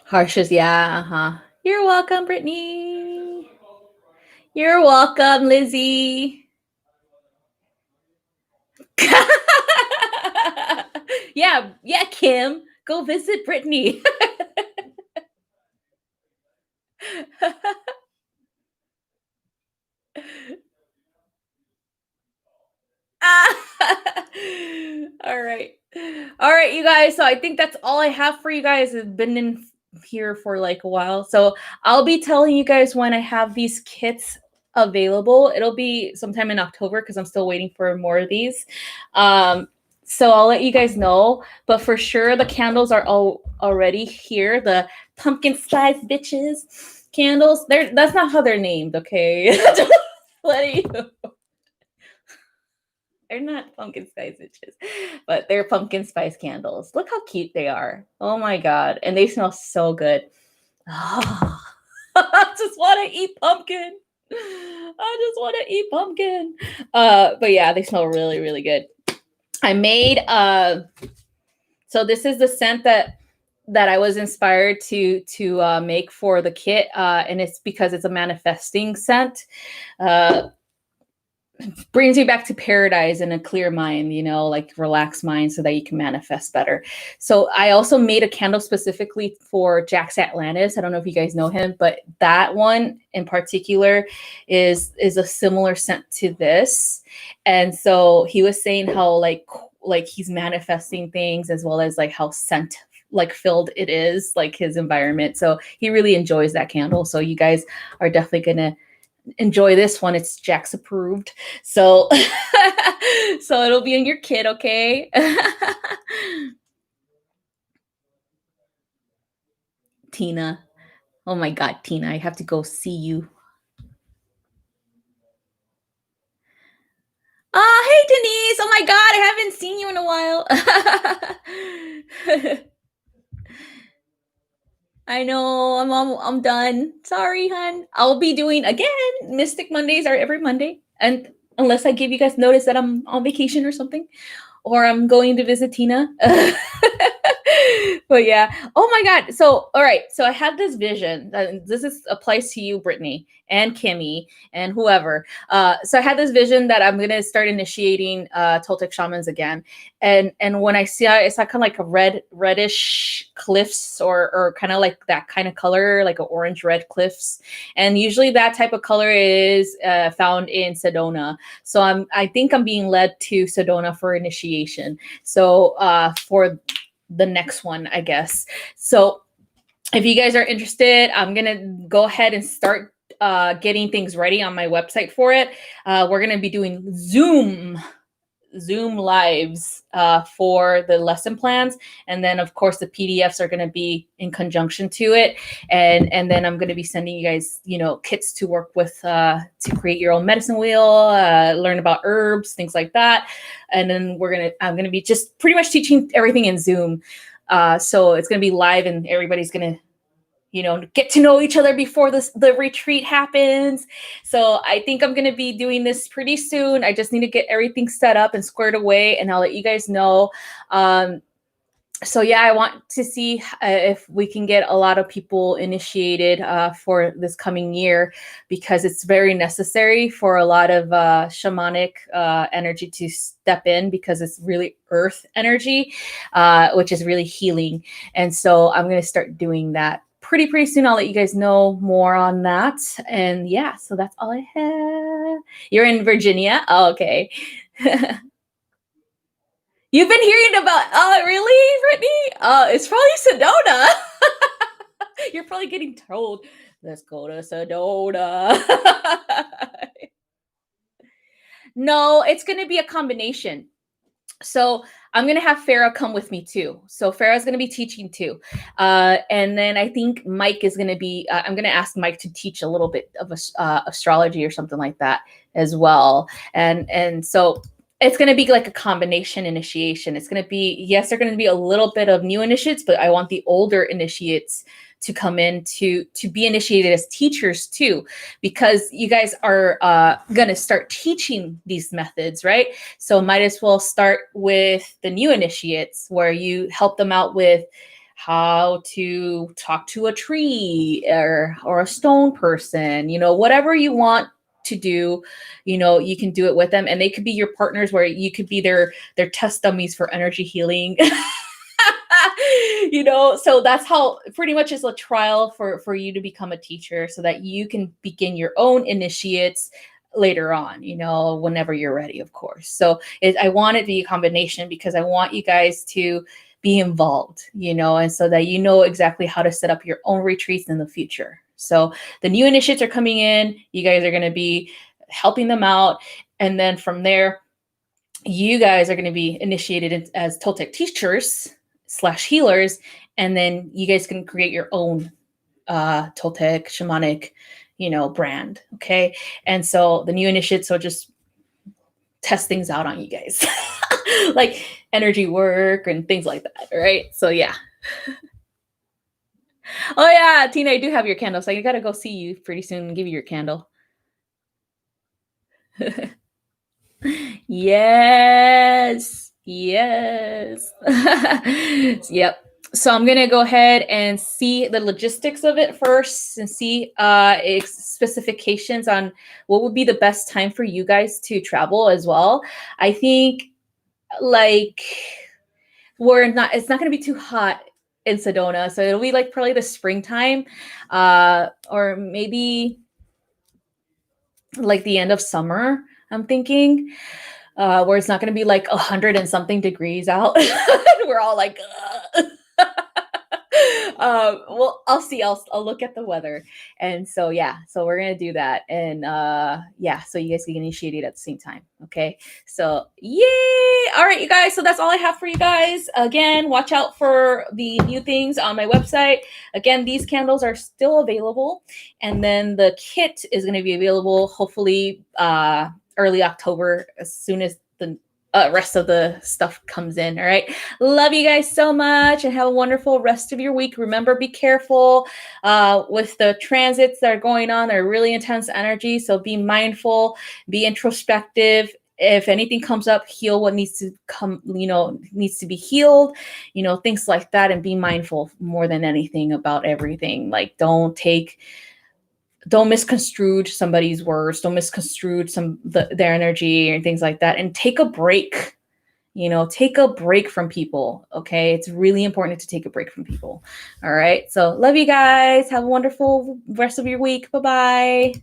Harshes. Yeah. Uh-huh. You're welcome, Brittany. You're welcome, Lizzie. Yeah. Yeah, Kim. Go visit Brittany. All right. All right, you guys. So I think that's all I have for you guys. I've been in here for like a while. So I'll be telling you guys when I have these kits available. It'll be sometime in October because I'm still waiting for more of these. So I'll let you guys know. But for sure, the candles are all already here. The pumpkin spice bitches candles. That's not how they're named, okay? Just letting you know. They're not pumpkin spice witches, but they're pumpkin spice candles. Look how cute they are. Oh my God. And they smell so good. Oh, I just want to eat pumpkin. I just want to eat pumpkin. But yeah, they smell really, really good. I made so this is the scent that I was inspired to make for the kit, and it's because it's a manifesting scent. Brings you back to paradise and a clear mind, like relaxed mind so that you can manifest better. So I also made a candle specifically for Jax Atlantis. I don't know if you guys know him, but that one in particular is a similar scent to this. And so he was saying how like he's manifesting things as well as like how scent like filled it is, like his environment. So he really enjoys that candle. So you guys are definitely gonna enjoy this one. It's Jax approved. So so it'll be in your kit, okay? Tina. Oh my God, Tina, I have to go see you. Oh, hey Denise. Oh my God, I haven't seen you in a while. I know. I'm done. Sorry, hun. I'll be doing again. Mystic Mondays are every Monday, and unless I give you guys notice that I'm on vacation or something, or I'm going to visit Tina. But yeah. Oh my God. So, all right. So I had this vision. Applies to you, Brittany, and Kimmy, and whoever. So I had this vision that I'm gonna start initiating Toltec shamans again. And when I saw kind of like a reddish cliffs, or kind of like that kind of color, like an orange red cliffs. And usually that type of color is found in Sedona. So I think I'm being led to Sedona for initiation. So for the next one, I guess. So if you guys are interested, I'm going to go ahead and start getting things ready on my website for it. We're going to be doing Zoom lives for the lesson plans. And then of course the PDFs are going to be in conjunction to it. And then I'm going to be sending you guys, kits to work with, to create your own medicine wheel, learn about herbs, things like that. And then I'm going to be just pretty much teaching everything in Zoom. So it's going to be live and everybody's going to, get to know each other before the retreat happens. So I think I'm going to be doing this pretty soon. I just need to get everything set up and squared away, and I'll let you guys know. So yeah, I want to see if we can get a lot of people initiated for this coming year, because it's very necessary for a lot of shamanic energy to step in, because it's really earth energy, which is really healing. And so I'm going to start doing that pretty soon. I'll let you guys know more on that. And yeah, so that's all I have. You're in Virginia? Oh, okay. You've been hearing about, really, Brittany? It's probably Sedona. You're probably getting told, let's go to Sedona. No, it's going to be a combination. So I'm going to have Farah come with me too. So Farah's going to be teaching too. And then I think Mike is going to be, I'm going to ask Mike to teach a little bit of astrology or something like that as well. And so it's going to be like a combination initiation. It's going to be, yes, they're going to be a little bit of new initiates, but I want the older initiates to come in to be initiated as teachers too, because you guys are going to start teaching these methods, right? So might as well start with the new initiates, where you help them out with how to talk to a tree or a stone person, whatever you want to do, you can do it with them, and they could be your partners, where you could be their test dummies for energy healing. So that's how pretty much is a trial for you to become a teacher, so that you can begin your own initiates later on, whenever you're ready, of course. So I want it to be a combination, because I want you guys to be involved, and so that you know exactly how to set up your own retreats in the future. So the new initiates are coming in, you guys are going to be helping them out. And then from there, you guys are going to be initiated as Toltec teachers / healers. And then you guys can create your own Toltec shamanic, brand. Okay. And so the new initiates will just test things out on you guys, like energy work and things like that. Right. So yeah. Oh yeah, Tina, I do have your candle, so I gotta go see you pretty soon and give you your candle. Yes. Yep. So I'm gonna go ahead and see the logistics of it first, and see specifications on what would be the best time for you guys to travel as well. I think it's not gonna be too hot in Sedona, so it'll be like probably the springtime, or maybe like the end of summer, I'm thinking, where it's not going to be like 100 and something degrees out. We're all like, well, I'll see. I'll look at the weather. And so, yeah, so we're going to do that. And yeah, so you guys can initiate it at the same time. Okay. So yay. All right, you guys. So that's all I have for you guys. Again, watch out for the new things on my website. Again, these candles are still available. And then the kit is going to be available hopefully early October, as soon as the rest of the stuff comes in. All right. Love you guys so much, and have a wonderful rest of your week. Remember, be careful with the transits that are going on. They're really intense energy. So be mindful, be introspective. If anything comes up, heal what needs to come, needs to be healed, things like that. And be mindful more than anything about everything. Like, don't misconstrue somebody's words, don't misconstrue their energy and things like that, and take a break. Take a break from people. Okay. It's really important to take a break from people. All right. So love you guys. Have a wonderful rest of your week. Bye-bye.